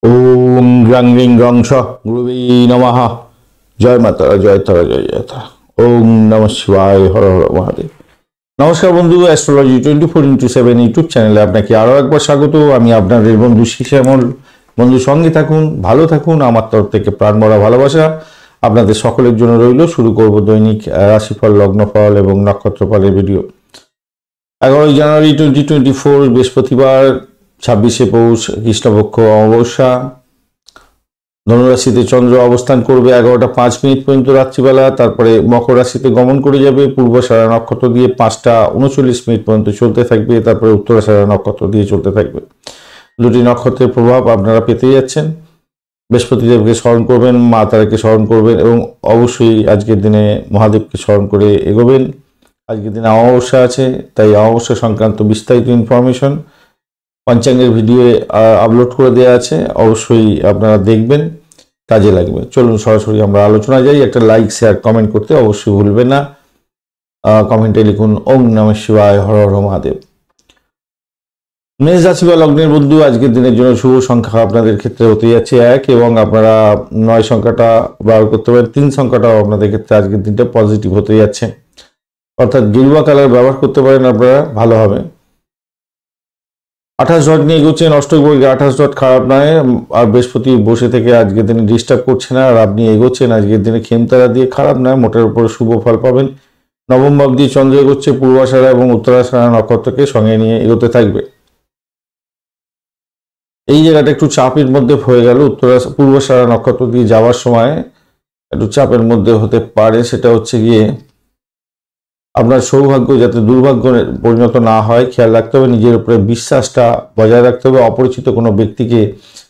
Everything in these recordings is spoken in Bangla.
ওম গ্রাং রিং রং স গুরুবে নমঃ। জয় মাতারা, জয় তারা, জয় জয় তারা। ওম নমঃ শিবায়, হর হর মহাদেব। নমস্কার বন্ধু, অ্যাস্ট্রোলজি 24x7 ইউটিউব চ্যানেলে আপনাকে আরও একবার স্বাগত। আমি আপনাদের বন্ধু শ্যামল। বন্ধু সঙ্গে থাকুন, ভালো থাকুন। আমার তরফ থেকে প্রাণ ভরা ভালোবাসা আপনাদের সকলের জন্য রইল। শুরু করব দৈনিক রাশিফল, লগ্নফল এবং নক্ষত্রফলের ভিডিও। 11 জানুয়ারি 2024 বৃহস্পতিবার, 26শে পৌষ, কৃষ্ণপক্ষ অমাবস্যা। ধনুরাশিতে চন্দ্র অবস্থান করবে 11টা 5 মিনিট পর্যন্ত রাত্রিবেলা, তারপরে মকর রাশিতে গমন করে যাবে। পূর্বাষাঢ়া নক্ষত্র দিয়ে 5টা 39 মিনিট পর্যন্ত চলতে থাকবে, তারপরে উত্তরাষাঢ়া নক্ষত্র দিয়ে চলতে থাকবে। দুটি নক্ষত্রের প্রভাব আপনারা পেতে যাচ্ছেন। বৃহস্পতিদেবকে স্মরণ করবেন, মা তারাকে স্মরণ করবেন এবং অবশ্যই আজকের দিনে মহাদেবকে স্মরণ করে এগোবেন। আজকের দিনে অমাবস্যা আছে, তাই অমাবস্যা সংক্রান্ত বিস্তারিত ইনফরমেশন পঞ্চাঙ্গের ভিডিও আপলোড করে দেওয়া আছে, অবশ্যই আপনারা দেখবেন, কাজে লাগবে। চলুন সরাসরি আমরা আলোচনা যাই। একটা লাইক, শেয়ার, কমেন্ট করতে অবশ্যই ভুলবেন না। কমেন্টে লিখুন ওম নমঃ শিবায়, হর হর মহাদেব। মেষ রাশি বা লগ্নের বন্ধু, আজকের দিনের জন্য শুভ সংখ্যা আপনাদের ক্ষেত্রে হতে যাচ্ছে 1 এবং আপনারা 9 সংখ্যাটা ব্যবহার করতে পারেন। 3 সংখ্যাটাও আপনাদের ক্ষেত্রে আজকের দিনটা পজিটিভ হতে যাচ্ছে, অর্থাৎ গেরুয়া কালার ব্যবহার করতে পারেন আপনারা, ভালো হবে। 28 ডট নিয়ে এগোচ্ছেন, অষ্টক বর্গে 28 ডট খারাপ নয়, আর বৃহস্পতি বসে থেকে আজকের দিনে ডিস্টার্ব করছে না, আর আপনি এগোচ্ছেন আজকের দিনে খেমতারা দিয়ে, খারাপ নয়, মোটের উপরে শুভ ফল পাবেন। নবম ভাব দিয়ে চন্দ্র এগোচ্ছে, পূর্বাষাঢ়া এবং উত্তরাষাঢ়া নক্ষত্রকে সঙ্গে নিয়ে এগোতে থাকবে। এই জায়গাটা একটু চাপের মধ্যে হয়ে গেল, পূর্বাষাঢ়া নক্ষত্র দিয়ে যাওয়ার সময় একটু চাপের মধ্যে হতে পারে। সেটা হচ্ছে গিয়ে আপনার সৌভাগ্য যাতে দুর্ভাগ্য পরিণত না হয়, খেয়াল রাখতে হবে। নিজের উপরে বিশ্বাসটা বজায় রাখতে হবে। অপরিচিত কোনো ব্যক্তিকে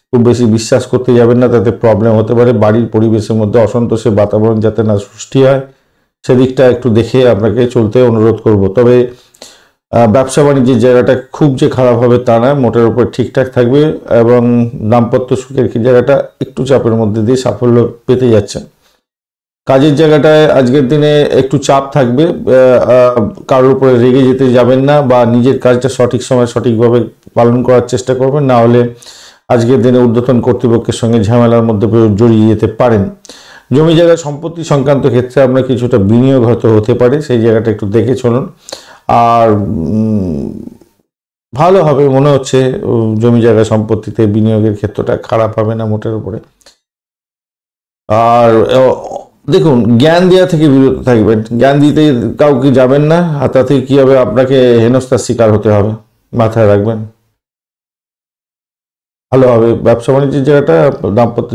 খুব বেশি বিশ্বাস করতে যাবেন না, তাতে প্রবলেম হতে পারে। বাড়ির পরিবেশের মধ্যে অসন্তোষের বাতাবরণ যাতে না সৃষ্টি হয়, সেদিকটা একটু দেখে আপনাকে চলতে অনুরোধ করব। তবে ব্যবসা বাণিজ্যের জায়গাটা খুব যে খারাপ হবে তা নয়, মোটের উপর ঠিকঠাক থাকবে এবং দাম্পত্য সুখের জায়গাটা একটু চাপের মধ্যে দিয়ে সাফল্য পেতে যাচ্ছে। কাজের জায়গাটায় আজকের দিনে একটু চাপ থাকবে, কারোর উপরে রেগে যেতে যাবেন না, বা নিজের কাজটা সঠিক সময় সঠিকভাবে পালন করার চেষ্টা করবেন, না হলে আজকের দিনে ঊর্ধ্বতন কর্তৃপক্ষের সঙ্গে ঝামেলার মধ্যে জড়িয়ে যেতে পারেন। জমি জায়গা সম্পত্তি সংক্রান্ত ক্ষেত্রে আপনার কিছুটা বিনিয়োগ হয়তো হতে পারে, সেই জায়গাটা একটু দেখে চলুন। আর ভালো হবে মনে হচ্ছে, জমি জায়গা সম্পত্তিতে বিনিয়োগের ক্ষেত্রটা খারাপ হবে না মোটের উপরে। আর দেখুন, জ্ঞান দেওয়া থেকে বিরত থাকবেন, জ্ঞান দিতে কাউকে যাবেন না, আর তাতে কি হবে, আপনাকে হেনস্থার শিকার হতে হবে, মাথায় রাখবেন। ভালো হবে ব্যবসা বাণিজ্যের জায়গাটা, দাম্পত্য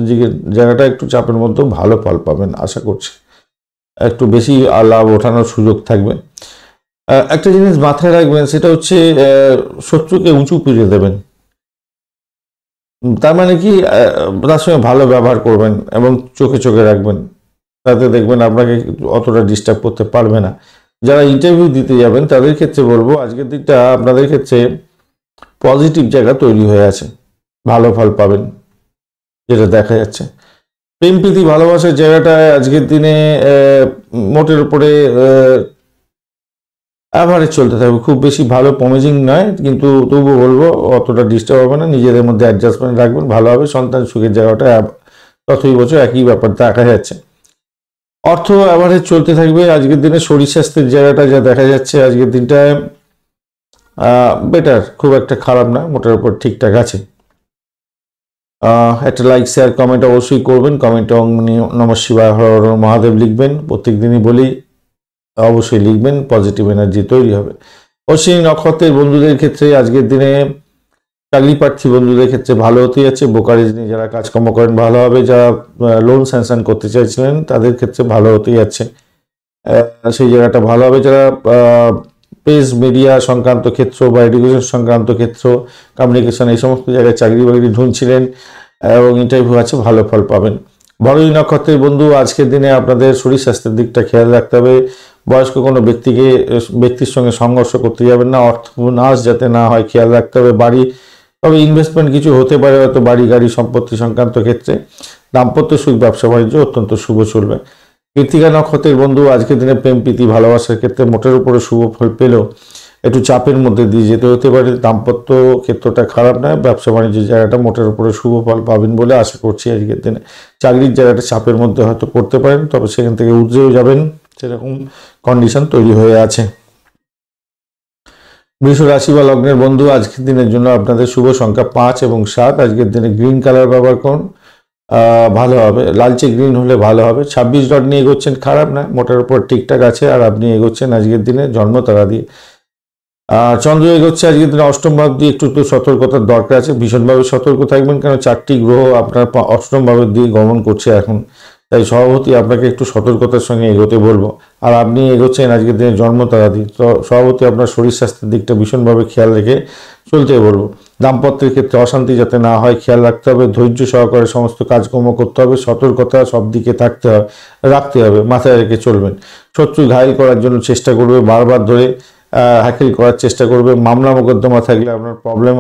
জায়গাটা একটু চাপের মধ্যেও ভালো ফল পাবেন আশা করছি, একটু বেশি লাভ ওঠানোর সুযোগ থাকবে। একটা জিনিস মাথায় রাখবেন, সেটা হচ্ছে শত্রুকে উঁচু করে দেবেন। তার মানে কি, তার সঙ্গে ভালো ব্যবহার করবেন এবং চোখে চোখে রাখবেন, তাতে দেখবেন আপনাকে অতটা ডিস্টার্ব করতে পারবে না। যারা ইন্টারভিউ দিতে যাবেন তাদের ক্ষেত্রে বলবো, আজকের দিনটা আপনাদের ক্ষেত্রে পজিটিভ জায়গা তৈরি হয়ে আছে, ভালো ফল পাবেন যেটা দেখা যাচ্ছে। প্রেম প্রীতি ভালোবাসার জায়গাটায় আজকের দিনে মোটের উপরে অ্যাভারেজ চলতে থাকবে, খুব বেশি ভালো প্রমিজিং নয়, কিন্তু তবুও বলবো অতটা ডিস্টার্ব হবে না, নিজেদের মধ্যে অ্যাডজাস্টমেন্ট রাখবেন, ভালো হবে। সন্তান সুখের জায়গাটা ততই বছর একই ব্যাপার দেখা যাচ্ছে। অর্থ অ্যাভারেজ চলতে থাকবে আজকের দিনে। শরীর স্বাস্থ্যের জায়গাটা যা দেখা যাচ্ছে আজকের দিনটায় বেটার, খুব একটা খারাপ না, মোটের উপর ঠিকঠাক আছে। একটা লাইক, শেয়ার, কমেন্ট অবশ্যই করবেন। কমেন্টে ওম নমঃ শিবায়, হর হর মহাদেব লিখবেন, প্রত্যেক দিনই বলি, অবশ্যই লিখবেন, পজিটিভ এনার্জি তৈরি হবে। অশ্বিনী নক্ষত্রের বন্ধুদের ক্ষেত্রে আজকের দিনে চাকরি প্রার্থী বন্ধুদের ক্ষেত্রে ভালো হতে যাচ্ছে। ব্রোকারেজ নিয়ে যারা কাজকর্ম করেন ভালো হবে। যারা লোন স্যাংশন করতে চাইছিলেন তাদের ক্ষেত্রে ভালো হতে যাচ্ছে, সেই জায়গাটা ভালো হবে। যারা প্রেস মিডিয়া সংক্রান্ত ক্ষেত্র বা এডুকেশন সংক্রান্ত ক্ষেত্র, কমিউনিকেশন, এই সমস্ত জায়গায় চাকরি বাকরি ঢুঁড়ছিলেন এবং ইন্টারভিউ আছে, ভালো ফল পাবেন। ভরণী নক্ষত্রের বন্ধু, আজকের দিনে আপনাদের শরীর স্বাস্থ্যের দিকটা খেয়াল রাখতে হবে। বয়স্ক কোনো ব্যক্তির সঙ্গে সংঘর্ষ করতে যাবেন না, অর্থ নাশ যাতে না হয় খেয়াল রাখতে হবে। বাড়ি, তবে ইনভেস্টমেন্ট কিছু হতে পারে হয়তো বাড়ি গাড়ি সম্পত্তি সংক্রান্ত ক্ষেত্রে। দাম্পত্য সুখ, ব্যবসা বাণিজ্য অত্যন্ত শুভ চলবে। কৃত্তিকা নক্ষত্রের বন্ধু, আজকের দিনে প্রেম প্রীতি ভালোবাসার ক্ষেত্রে মোটের উপরে শুভ ফল পেলেও একটু চাপের মধ্যে দিয়ে যেতে হতে পারে। দাম্পত্য ক্ষেত্রটা খারাপ নয়, ব্যবসা বাণিজ্যের জায়গাটা মোটের উপরে শুভ ফল পাবেন বলে আশা করছি আজকের দিনে। চাকরির জায়গাটা চাপের মধ্যে হয়তো করতে পারেন, তবে সেখান থেকে উতরেও যাবেন সেরকম কন্ডিশন তৈরি হয়ে আছে। বৃষ রাশি বা লগ্নের বন্ধু, আজকের দিনের জন্য আপনাদের শুভ সংখ্যা 5 এবং 7। আজকের দিনে গ্রিন কালার ব্যবহার করুন, ভালো হবে। লালচে গ্রিন হলে ভালো হবে। 26 ডট নিয়ে এগোচ্ছেন, খারাপ না, মোটার উপর ঠিকঠাক আছে। আর আপনি এগোচ্ছেন আজকের দিনে জন্ম তারা দিয়ে। চন্দ্র এগোচ্ছে আজকের দিনে অষ্টম ভাব দিয়ে, একটু সতর্কতার দরকার আছে। ভীষণভাবে সতর্ক থাকবেন, কারণ 4টি গ্রহ আপনার অষ্টম ভাবের দিয়ে গমন করছে এখন। তাই সভাপতি আপনাকে একটু সতর্কতার সঙ্গে এগোতে বলবো। আর আপনি এগোচ্ছেন আজকের দিনে জন্ম তারা দিয়ে, তো সভাপতি আপনার শরীর স্বাস্থ্যের দিকটা ভীষণভাবে খেয়াল রেখে চলতে বলবো। দাম্পত্যের ক্ষেত্রে অশান্তি যাতে না হয় খেয়াল রাখতে হবে। ধৈর্য সহকারে সমস্ত কাজকর্ম করতে হবে। সতর্কতা সব দিকে রাখতে হবে, মাথায় রেখে চলবেন। শত্রু ঘায়েল করার জন্য চেষ্টা করবে, বারবার ধরে হ্যাকেল করার চেষ্টা করবে। মামলা মোকদ্দমা থাকলে আপনার প্রবলেম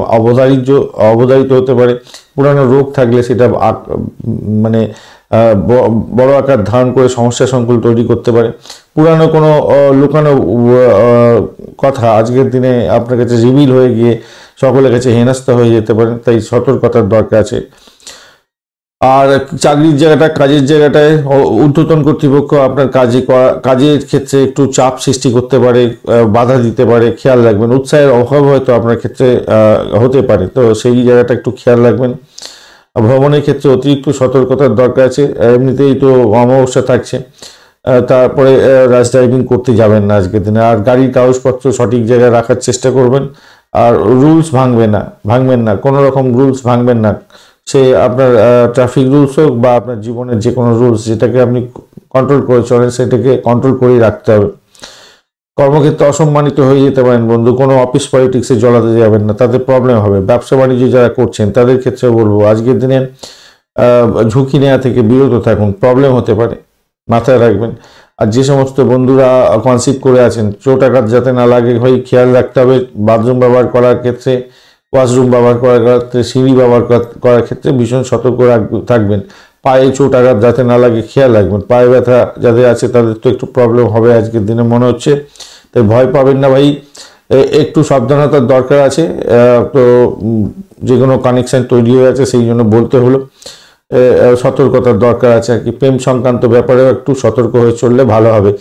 অবধারিত হতে পারে। পুরানো রোগ থাকলে সেটা মানে বড় আকার ধারণ করে সমস্যা সংকুল তৈরি করতে পারে। পুরানো কোনো লুকানো কথা আজকের দিনে আপনার কাছে রিভিল হয়ে গিয়ে সকলের কাছে হেনস্থা হয়ে যেতে পারে, তাই সতর্কতার দরকার আছে। আর চাকরির জায়গাটা, কাজের জায়গাটায় ঊর্ধ্বতন কর্তৃপক্ষ আপনার কাজের ক্ষেত্রে একটু চাপ সৃষ্টি করতে পারে, বাধা দিতে পারে, খেয়াল রাখবেন। উৎসাহের অভাব হয়তো আপনার ক্ষেত্রে হতে পারে, তো সেই জায়গাটা একটু খেয়াল রাখবেন। ভ্রমণের ক্ষেত্রে অতিরিক্ত সতর্কতার দরকার আছে। এমনিতেই তো অমাবস্যা থাকছে, তারপরে র্যাশ ড্রাইভিং করতে যাবেন না আজকের দিনে। আর গাড়ির কাগজপত্র সঠিক জায়গায় রাখার চেষ্টা করবেন। আর রুলস ভাঙবেন না, কোনো রকম রুলস ভাঙবেন না। সে আপনার ট্রাফিক রুলস হোক বা আপনার জীবনের যে কোনো রুলস, যেটাকে আপনি কন্ট্রোল করে চলেন সেটাকে কন্ট্রোল করেই রাখতে হবে। কর্মক্ষেত্রে অসম্মানিত হয়ে যেতে পারেন বন্ধু, কোনো অফিস পলিটিক্সে জড়াতে যাবেন না, তাতে প্রবলেম হবে। ব্যবসা বাণিজ্য যারা করছেন তাদের ক্ষেত্রে বলবো আজকের দিনে ঝুঁকি নেওয়া থেকে বিরত থাকুন, প্রবলেম হতে পারে, মাথায় রাখবেন। আর যে সমস্ত বন্ধুরা কনসিভ করে আছেন, চোট আঘাত যাতে না লাগে ভাই খেয়াল রাখতে হবে। বাথরুম ব্যবহার করার ক্ষেত্রে, ওয়াশরুম ব্যবহার করার ক্ষেত্রে, সিঁড়ি ব্যবহার করার ক্ষেত্রে ভীষণ সতর্ক থাকবেন। পায়ে চোট আঘাত যাতে না লাগে খেয়াল রাখবেন। পায়ে ব্যথা যাদের আছে তাদের তো একটু প্রবলেম হবে আজকের দিনে মনে হচ্ছে, তাই ভয় পাবেন না ভাই, একটু সাবধানতার দরকার আছে। তো যে কোনো কানেকশান তৈরি হয়ে আছে, সেই জন্য বলতে হলো সতর্কতার দরকার আছে আর কি। প্রেম সংক্রান্ত ব্যাপারেও একটু সতর্ক হয়ে চললে ভালো হবে।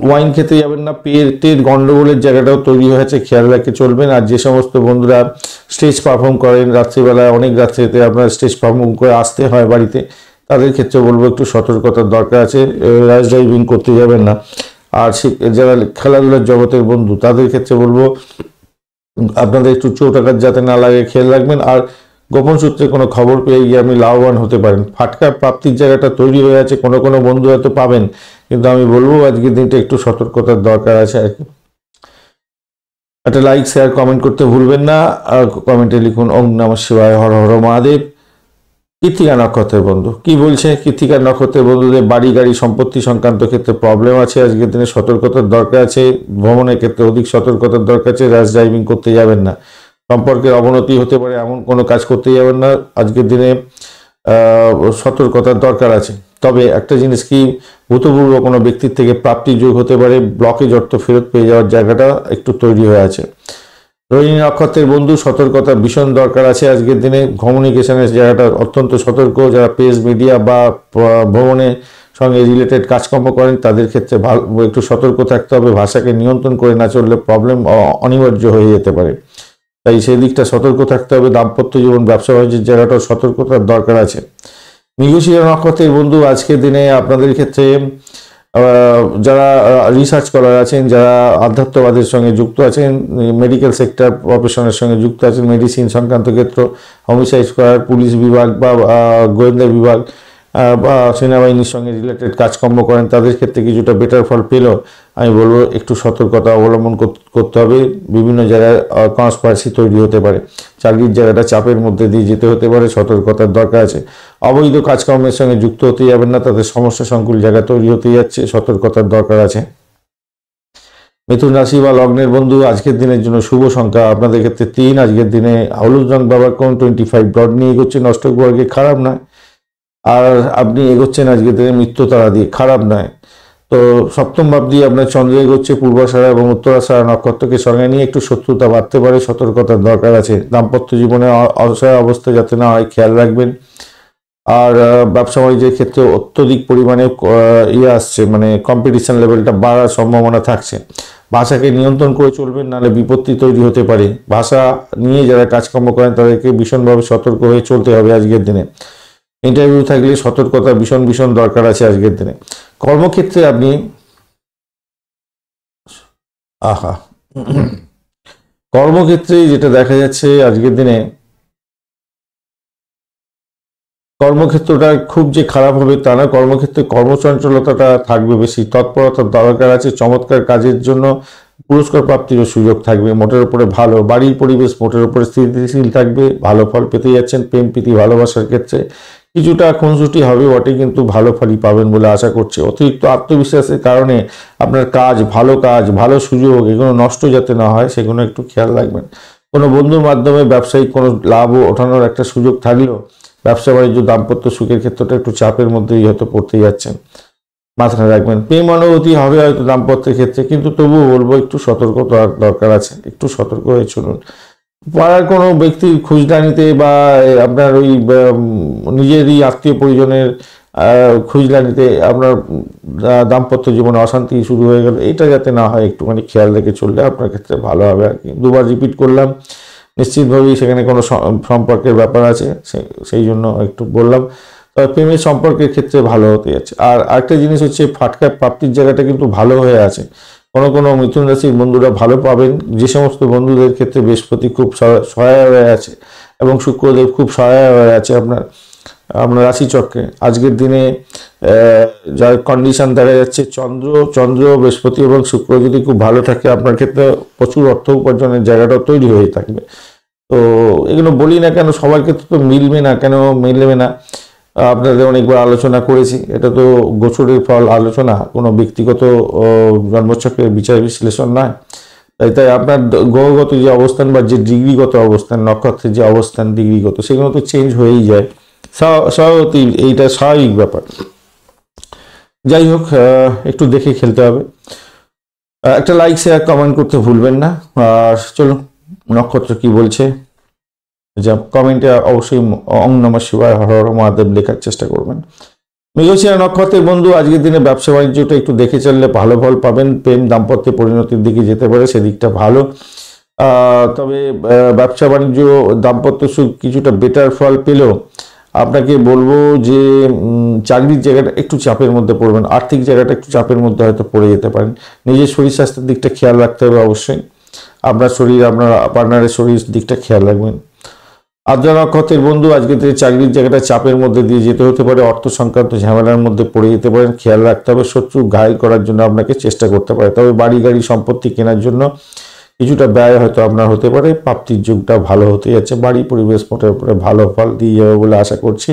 ওয়াইন খেতে যাবেন না, পেটের গন্ডগোলের জায়গাটাও তৈরি হয়েছে, খেয়াল রেখে চলবেন। আর যে সমস্ত বন্ধুরা স্টেজ পারফর্ম করেন রাত্রিবেলায়, অনেক রাত্রিতে আপনার স্টেজ পারফর্ম করে আসতে হয় বাড়িতে, তাদের ক্ষেত্রে বলবো একটু সতর্কতার দরকার আছে, র্যাশ ড্রাইভিং করতে যাবেন না। আর যারা খেলাধুলার জগতের বন্ধু তাদের ক্ষেত্রে বলবো আপনাদের একটু চোট আঘাত যাতে না লাগে খেয়াল রাখবেন। আর গোপন সূত্রে কোনো খবর পেয়ে গিয়ে আপনি লাভবান হতে পারেন। ফাটকা প্রাপ্তির জায়গাটা তৈরি হয়ে আছে, কোনো বন্ধু হয়তো পাবেন, কিন্তু আমি বলবো আজকের দিনটা একটু সতর্কতার দরকার আছে আর কি। একটা লাইক, শেয়ার, কমেন্ট করতে ভুলবেন না। আর কমেন্টে লিখুন ওম নমঃ শিবায়, হর হর মহাদেব। কৃত্তিকা নক্ষত্রের বন্ধু কি বলছে? কৃত্তিকা নক্ষত্রের বন্ধুদের বাড়ি গাড়ি সম্পত্তি সংক্রান্ত ক্ষেত্রে প্রবলেম আছে, আজকের দিনে সতর্কতার দরকার আছে। ভ্রমণের ক্ষেত্রে অধিক সতর্কতার দরকার আছে। র্যাশ ড্রাইভিং করতে যাবেন না। সম্পর্কের অবনতি হতে পারে এমন কোনো কাজ করতে যাবেন না, আজকের দিনে সতর্কতার দরকার আছে। তবে একটা জিনিস কি, ভূতপূর্ব কোনো ব্যক্তির থেকে প্রাপ্তির যোগ হতে পারে, ব্লকেজ অর্থ ফেরত পেয়ে যাওয়ার জায়গাটা একটু তৈরি হয়ে আছে। রোহিণী নক্ষত্রের বন্ধু সতর্কতা ভীষণ দরকার আছে আজকের দিনে। কমিউনিকেশনের জায়গাটা অত্যন্ত সতর্ক। যারা প্রেস মিডিয়া বা ভ্রমণের সঙ্গে রিলেটেড কাজকর্ম করেন তাদের ক্ষেত্রে একটু সতর্ক থাকতে হবে। ভাষাকে নিয়ন্ত্রণ করে না চললে প্রবলেম অনিবার্য হয়ে যেতে পারে, তাই সেই দিকটা সতর্ক থাকতে হবে। দাম্পত্য জীবন, ব্যবসা বাণিজ্যের জায়গাটাও সতর্কতার দরকার আছে। মৃগশিরা নক্ষত্রের বন্ধু আজকের দিনে আপনাদের ক্ষেত্রে যারা রিসার্চ করার আছেন, যারা আধ্যাত্মবাদের সঙ্গে যুক্ত আছেন, মেডিকেল সেক্টর প্রফেশনের সঙ্গে যুক্ত আছেন, মেডিসিন সংক্রান্ত ক্ষেত্র, হোমিসাইড করার পুলিশ বিভাগ বা গোয়েন্দা বিভাগ বা সেনাবাহিনীর সঙ্গে রিলেটেড কাজকর্ম করেন, তাদের ক্ষেত্রে কিছুটা বেটার ফল পেলেও আমি বলবো একটু সতর্কতা অবলম্বন করতে হবে। বিভিন্ন জায়গায় কনস্পারেসি তৈরি হতে পারে। চাকরির জায়গাটা চাপের মধ্যে দিয়ে যেতে হতে পারে, সতর্কতার দরকার আছে। অবৈধ কাজকর্মের সঙ্গে যুক্ত হতে যাবেন না, তাদের সমস্যা সংকুল জায়গা তৈরি হতে যাচ্ছে, সতর্কতার দরকার আছে। মিথুন রাশি বা লগ্নের বন্ধু আজকের দিনের জন্য শুভ সংখ্যা আপনাদের ক্ষেত্রে 3। আজকের দিনে হলুদ রং ব্যবহার করুন। 25 ডট নিয়ে এগোচ্ছেন অষ্টক বর্গে, খারাপ নয়। আর আপনি এগোচ্ছেন আজকের দিনে মৃত্যু তারা দিয়ে, খারাপ নয়। তো সপ্তম ভাব দিয়ে আপনার চন্দ্র এগোচ্ছে পূর্বাষাঢ়া এবং উত্তরাষাঢ়া নক্ষত্রকে সঙ্গে নিয়ে একটু শত্রুতা বাড়তে পারে, সতর্কতার দরকার আছে। দাম্পত্য জীবনে অসহায় অবস্থা যাতে না হয় খেয়াল রাখবেন। আর ব্যবসা বাণিজ্যের ক্ষেত্রে অত্যধিক পরিমাণে আসছে, মানে কম্পিটিশন লেভেলটা বাড়ার সম্ভাবনা থাকছে। ভাষাকে নিয়ন্ত্রণ করে চলবেন, নাহলে বিপত্তি তৈরি হতে পারে। ভাষা নিয়ে যারা কাজকর্ম করেন তাদেরকে ভীষণভাবে সতর্ক হয়ে চলতে হবে আজকের দিনে। ইন্টারভিউ থাকলে সতর্কতা ভীষণ ভীষণ দরকার আছে আজকের দিনে। কর্মক্ষেত্রে আপনি কর্মক্ষেত্রে যেটা দেখা যাচ্ছে আজকের দিনে, কর্মক্ষেত্রটা খুব যে খারাপ হবে তা না, কর্মক্ষেত্রে কর্মচঞ্চলতাটা থাকবে বেশি, তৎপরতার দরকার আছে। চমৎকার কাজের জন্য পুরস্কার প্রাপ্তিরও সুযোগ থাকবে। মোটের উপরে ভালো, বাড়ির পরিবেশ মোটের উপরে স্থিতিশীল থাকবে, ভালো ফল পেতে যাচ্ছেন। প্রেম প্রীতি ভালোবাসার ক্ষেত্রে কিছুটা খুনসুটি হবে বটে, কিন্তু ভালো ফলই পাবেন বলে আশা করছি। অতিরিক্ত আত্মবিশ্বাসের কারণে আপনার কাজ, ভালো সুযোগ এগুলো নষ্ট যাতে না হয় সেগুলো একটু খেয়াল রাখবেন। কোনো বন্ধুর মাধ্যমে ব্যবসায়িক কোনো লাভ ওঠানোর একটা সুযোগ থাকলেও ব্যবসা বাণিজ্য দাম্পত্য সুখের ক্ষেত্রটা একটু চাপের মধ্যেই হয়তো পড়তে যাচ্ছেন, মাথায় রাখবেন। প্রেম অনুভূতি হবে হয়তো দাম্পত্যের ক্ষেত্রে, কিন্তু তবুও বলবো একটু সতর্কতার দরকার আছে, একটু সতর্ক হয়ে চলুন। পাড়ার কোনো ব্যক্তির খুঁজলানিতে বা আপনার ওই নিজেরই আত্মীয় পরিজনের খুঁজলানিতে আপনার দাম্পত্য জীবনে অশান্তি শুরু হয়ে গেল, এটা যাতে না হয় একটুখানি খেয়াল রেখে চললে আপনার ক্ষেত্রে ভালো হবে আর কি। দুবার রিপিট করলাম, নিশ্চিতভাবেই সেখানে কোনো সম্পর্কের ব্যাপার আছে, সেই জন্য একটু বললাম। তবে প্রেমের সম্পর্কের ক্ষেত্রে ভালো হতে যাচ্ছে। আর আরেকটা জিনিস হচ্ছে, ফাটকা প্রাপ্তির জায়গাটা কিন্তু ভালো হয়ে আছে। কোনো মিথুন রাশির বন্ধুরা ভালো পাবেন। যে সমস্ত বন্ধুদের ক্ষেত্রে বৃহস্পতি খুব সহায় হয়ে আছে এবং শুক্রদেব খুব সহায় হয়ে আছে আপনার রাশিচক্রে, আজকের দিনে যার কন্ডিশন দেখা যাচ্ছে, চন্দ্র বৃহস্পতি এবং শুক্র যদি খুব ভালো থাকে আপনার ক্ষেত্রে প্রচুর অর্থ উপার্জনের জায়গাটা তৈরি হয়ে থাকবে। তো এগুলো বলি না কেন, সবার ক্ষেত্রে তো মিলবে না। আপনাদের অনেকবার আলোচনা করেছি, এটা তো গোচরের ফল আলোচনা, কোনো ব্যক্তিগত জন্মচক্রের বিচার বিশ্লেষণ নয়। তাই আপনার গ্রহগত যে অবস্থান বা যে ডিগ্রিগত অবস্থান, নক্ষত্রের যে অবস্থান ডিগ্রিগত, সেগুলো তো চেঞ্জ হয়েই যায়, স্বাভাবিক, এইটা স্বাভাবিক ব্যাপার। যাই হোক, একটু দেখে খেলতে হবে। একটা লাইক শেয়ার কমেন্ট করতে ভুলবেন না। আর চলুন, নক্ষত্র কি বলছে যা কমেন্টে অবশ্যই ওং নমঃ শিবায়, হর হর মহাদেব লেখার চেষ্টা করবেন। মৃগশিরা নক্ষত্রের বন্ধু, আজকের দিনে ব্যবসা বাণিজ্যটা একটু দেখে চললে ভালো ফল পাবেন। প্রেম দাম্পত্যে পরিণতির দিকে যেতে পারে, সেদিকটা ভালো। তবে ব্যবসা বাণিজ্য দাম্পত্য সুখ কিছুটা বেটার ফল পেলেও আপনাকে বলবো যে চাকরির জায়গাটা একটু চাপের মধ্যে পড়বেন, আর্থিক জায়গাটা একটু চাপের মধ্যে হয়তো পড়ে যেতে পারেন। নিজের শরীর স্বাস্থ্যের দিকটা খেয়াল রাখতে হবে অবশ্যই। আপনার পার্টনারের শরীর দিকটা খেয়াল রাখবেন। আদ্রা নক্ষত্রের বন্ধু, আজকে থেকে চাকরির জায়গাটা চাপের মধ্যে দিয়ে যেতে হতে পারে, অর্থ সংক্রান্ত ঝামেলার মধ্যে পড়ে যেতে পারেন, খেয়াল রাখতে হবে। শত্রু ঘায়ল করার জন্য আপনাকে চেষ্টা করতে পারে। তবে বাড়ি গাড়ি সম্পত্তি কেনার জন্য কিছুটা ব্যয় হয়তো আপনার হতে পারে। প্রাপ্তির যুগটা ভালো হতে যাচ্ছে, বাড়ি পরিবেশ মোটের উপরে ভালো ফল দিয়ে যাবে বলে আশা করছি।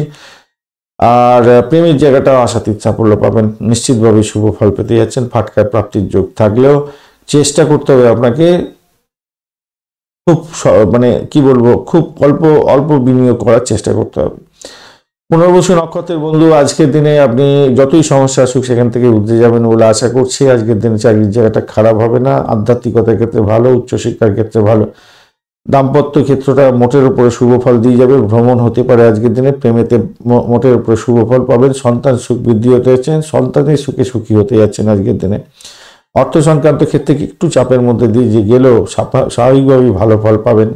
আর প্রেমের জায়গাটাও আশাতীত সাফল্য পাবেন, নিশ্চিতভাবে শুভ ফল পেতে যাচ্ছেন। ফাটকায় প্রাপ্তির যোগ থাকলেও চেষ্টা করতে হবে আপনাকে, খুব মানে কি বলবো, খুব অল্প বিনিয়োগ করার চেষ্টা করতে হবে। পুনর্বসু নক্ষত্রের বন্ধু, আজকের দিনে আপনি যতই সমস্যা আসুক সেখান থেকে উঠে যাবেন বলে আশা করছি। আজকের দিনে চাকরির জায়গাটা খারাপ হবে না, আধ্যাত্মিকতার ক্ষেত্রে ভালো, উচ্চশিক্ষার ক্ষেত্রে ভালো। দাম্পত্য ক্ষেত্রটা মোটের উপরে শুভ ফল দিয়ে যাবে, ভ্রমণ হতে পারে আজকের দিনে। প্রেমেতে মোটের উপরে শুভ ফল পাবেন, সন্তান সুখ বৃদ্ধি হতে যাচ্ছেন, সন্তানের সুখে সুখী হতে যাচ্ছেন আজকের দিনে। অর্থ সংক্রান্ত ক্ষেত্রে একটু চাপের মধ্যে দিয়ে যে গেলেও স্বাভাবিকভাবেই ভালো ফল পাবেন।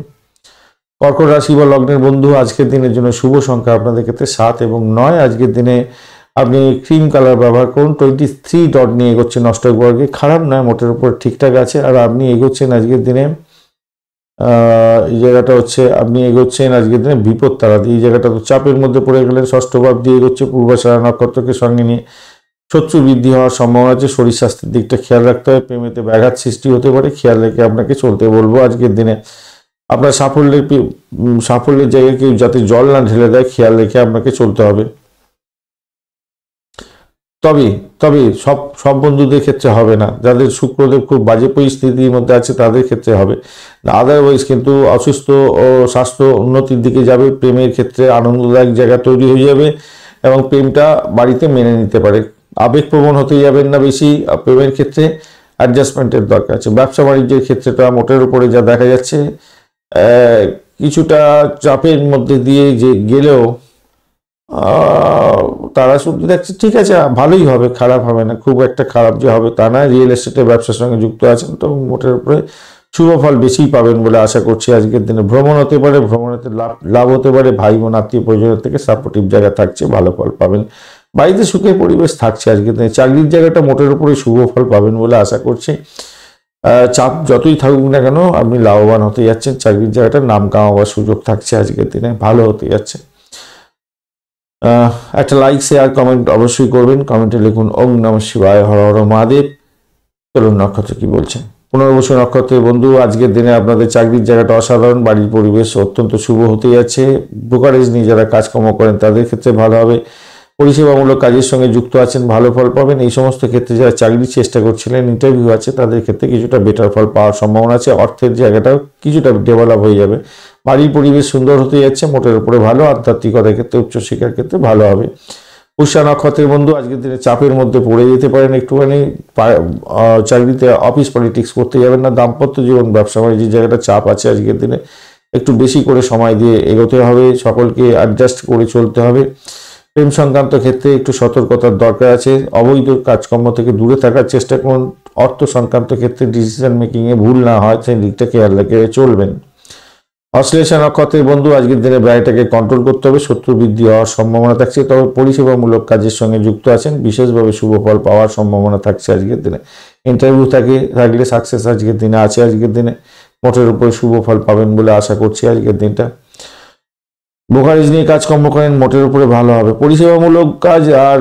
কর্কট রাশি বা লগ্নের বন্ধু, আজকের দিনের জন্য শুভ সংখ্যা আপনাদের ক্ষেত্রে 7 এবং 9। আজকের দিনে আপনি ক্রিম কালার ব্যবহার করুন। 23 ডট নিয়ে এগোচ্ছেন অষ্টক বর্গে, খারাপ নয়, মোটের উপর ঠিকঠাক আছে। আর আপনি এগোচ্ছেন আজকের দিনে এই জায়গাটা হচ্ছে, আপনি এগোচ্ছেন আজকের দিনে বিপদ তারা দিয়ে। এই জায়গাটা তো চাপের মধ্যে পড়ে গেলেন, ষষ্ঠ ভাব দিয়ে এগোচ্ছে পূর্বাষাঢ়া নক্ষত্রকে সঙ্গে নিয়ে। শত্রু বৃদ্ধি হওয়ার সম্ভাবনা আছে, শরীর স্বাস্থ্যের দিকটা খেয়াল রাখতে হবে। প্রেমেতে ব্যাঘাত সৃষ্টি হতে পারে, খেয়াল রেখে আপনাকে চলতে বলবো আজকের দিনে। আপনার সাফল্যের জায়গায় কেউ যাতে জল না ঢেলে দেয়, খেয়াল রেখে আপনাকে চলতে হবে। তবে সব বন্ধুদের ক্ষেত্রে হবে না, যাদের শুক্রদেব খুব বাজে পরিস্থিতির মধ্যে আছে তাদের ক্ষেত্রে হবে। আদারওয়াইজ কিন্তু অসুস্থ ও স্বাস্থ্য উন্নতির দিকে যাবে। প্রেমের ক্ষেত্রে আনন্দদায়ক জায়গা তৈরি হয়ে যাবে এবং প্রেমটা বাড়িতে মেনে নিতে পারে। আবেগপ্রবণ হতে যাবেন না বেশি। প্রেমের ক্ষেত্রে অ্যাডজাস্টমেন্টের দরকার আছে। ব্যবসা বাণিজ্যের ক্ষেত্রেটা মোটের উপরে যা দেখা যাচ্ছে কিছুটা চাপের মধ্যে দিয়ে যে গেলেও তারা শুধু দেখছে ঠিক আছে ভালোই হবে, খারাপ হবে না, খুব একটা খারাপ যে হবে তা না। রিয়েল এস্টেটের ব্যবসার সঙ্গে যুক্ত আছেন তো মোটের উপরে শুভ ফল বেশি পাবেন বলে আশা করছি। আজকের দিনে ভ্রমণ হতে পারে, ভ্রমণেতে লাভ হতে পারে, ভাই বোন আত্মীয় পরিজনের থেকে সাপোর্টিভ জায়গা থাকছে, ভালো ফল পাবেন। বাড়িতে সুখের পরিবেশ থাকছে আজকের দিনে। চাকরির জায়গাটা মোটের উপরে শুভ ফল পাবেন বলে আশা করছি। চাপ যতই থাকুক না কেন আপনি লাভবান হতে যাচ্ছেন। চাকরির জায়গাটা নাম কামাবার সুযোগ থাকছে আজকের দিনে, ভালো হতে যাচ্ছে। একটা লাইক শেয়ার কমেন্ট অবশ্যই করবেন। কমেন্টে লিখুন ওম নমঃ শিবায়, হর হর মহাদেব। চলুন নক্ষত্র কি বলছেন। পুনর্বসু নক্ষত্রের বন্ধু, আজকের দিনে আপনাদের চাকরির জায়গাটা অসাধারণ, বাড়ির পরিবেশ অত্যন্ত শুভ হতে যাচ্ছে। ব্রোকারেজ নিয়ে যারা কাজকর্ম করেন তাদের ক্ষেত্রে ভালো হবে। পরিষেবামূলক কাজের সঙ্গে যুক্ত আছেন, ভালো ফল পাবেন। এই সমস্ত ক্ষেত্রে যারা চাকরির চেষ্টা করছিলেন, ইন্টারভিউ আছে, তাদের ক্ষেত্রে কিছুটা বেটার ফল পাওয়ার সম্ভাবনা আছে। অর্থের জায়গাটাও কিছুটা ডেভেলপ হয়ে যাবে। বাড়ির পরিবেশ সুন্দর হতে যাচ্ছে, মোটের উপরে ভালো। আধ্যাত্মিকতার ক্ষেত্রে, উচ্চশিক্ষার ক্ষেত্রে ভালো হবে। পুষ্যা নক্ষত্রের বন্ধু, আজকের দিনে চাপের মধ্যে পড়ে যেতে পারেন একটুখানি। চাকরিতে অফিস পলিটিক্স করতে যাবেন না। দাম্পত্য জীবন, ব্যবসা বাণিজ্যের জায়গাটা চাপ আছে আজকের দিনে, একটু বেশি করে সময় দিয়ে এগোতে হবে, সকলকে অ্যাডজাস্ট করে চলতে হবে। প্রেম সংক্রান্ত ক্ষেত্রে একটু সতর্কতার দরকার আছে। অবৈধ কাজকর্ম থেকে দূরে থাকার চেষ্টা করুন। অর্থ সংক্রান্ত ক্ষেত্রে ডিসিশন মেকিংয়ে ভুল না হয় সেই দিকটা খেয়াল রেখে চলবেন। অশ্লেষা নক্ষত্রের বন্ধু, আজকের দিনে ব্যয়টাকে কন্ট্রোল করতে হবে। শত্রু বৃদ্ধি হওয়ার সম্ভাবনা থাকছে, তবে পরিষেবামূলক কাজের সঙ্গে যুক্ত আছেন, বিশেষভাবে শুভ ফল পাওয়ার সম্ভাবনা থাকছে আজকের দিনে। ইন্টারভিউ থাকলে সাকসেস আজকের দিনে আছে। আজকের দিনে মোটের উপরে শুভ ফল পাবেন বলে আশা করছি আজকের দিনটা। ব্রোকারেজ নিয়ে কাজকর্ম করেন, মোটের উপরে ভালো হবে। পরিষেবামূলক কাজ আর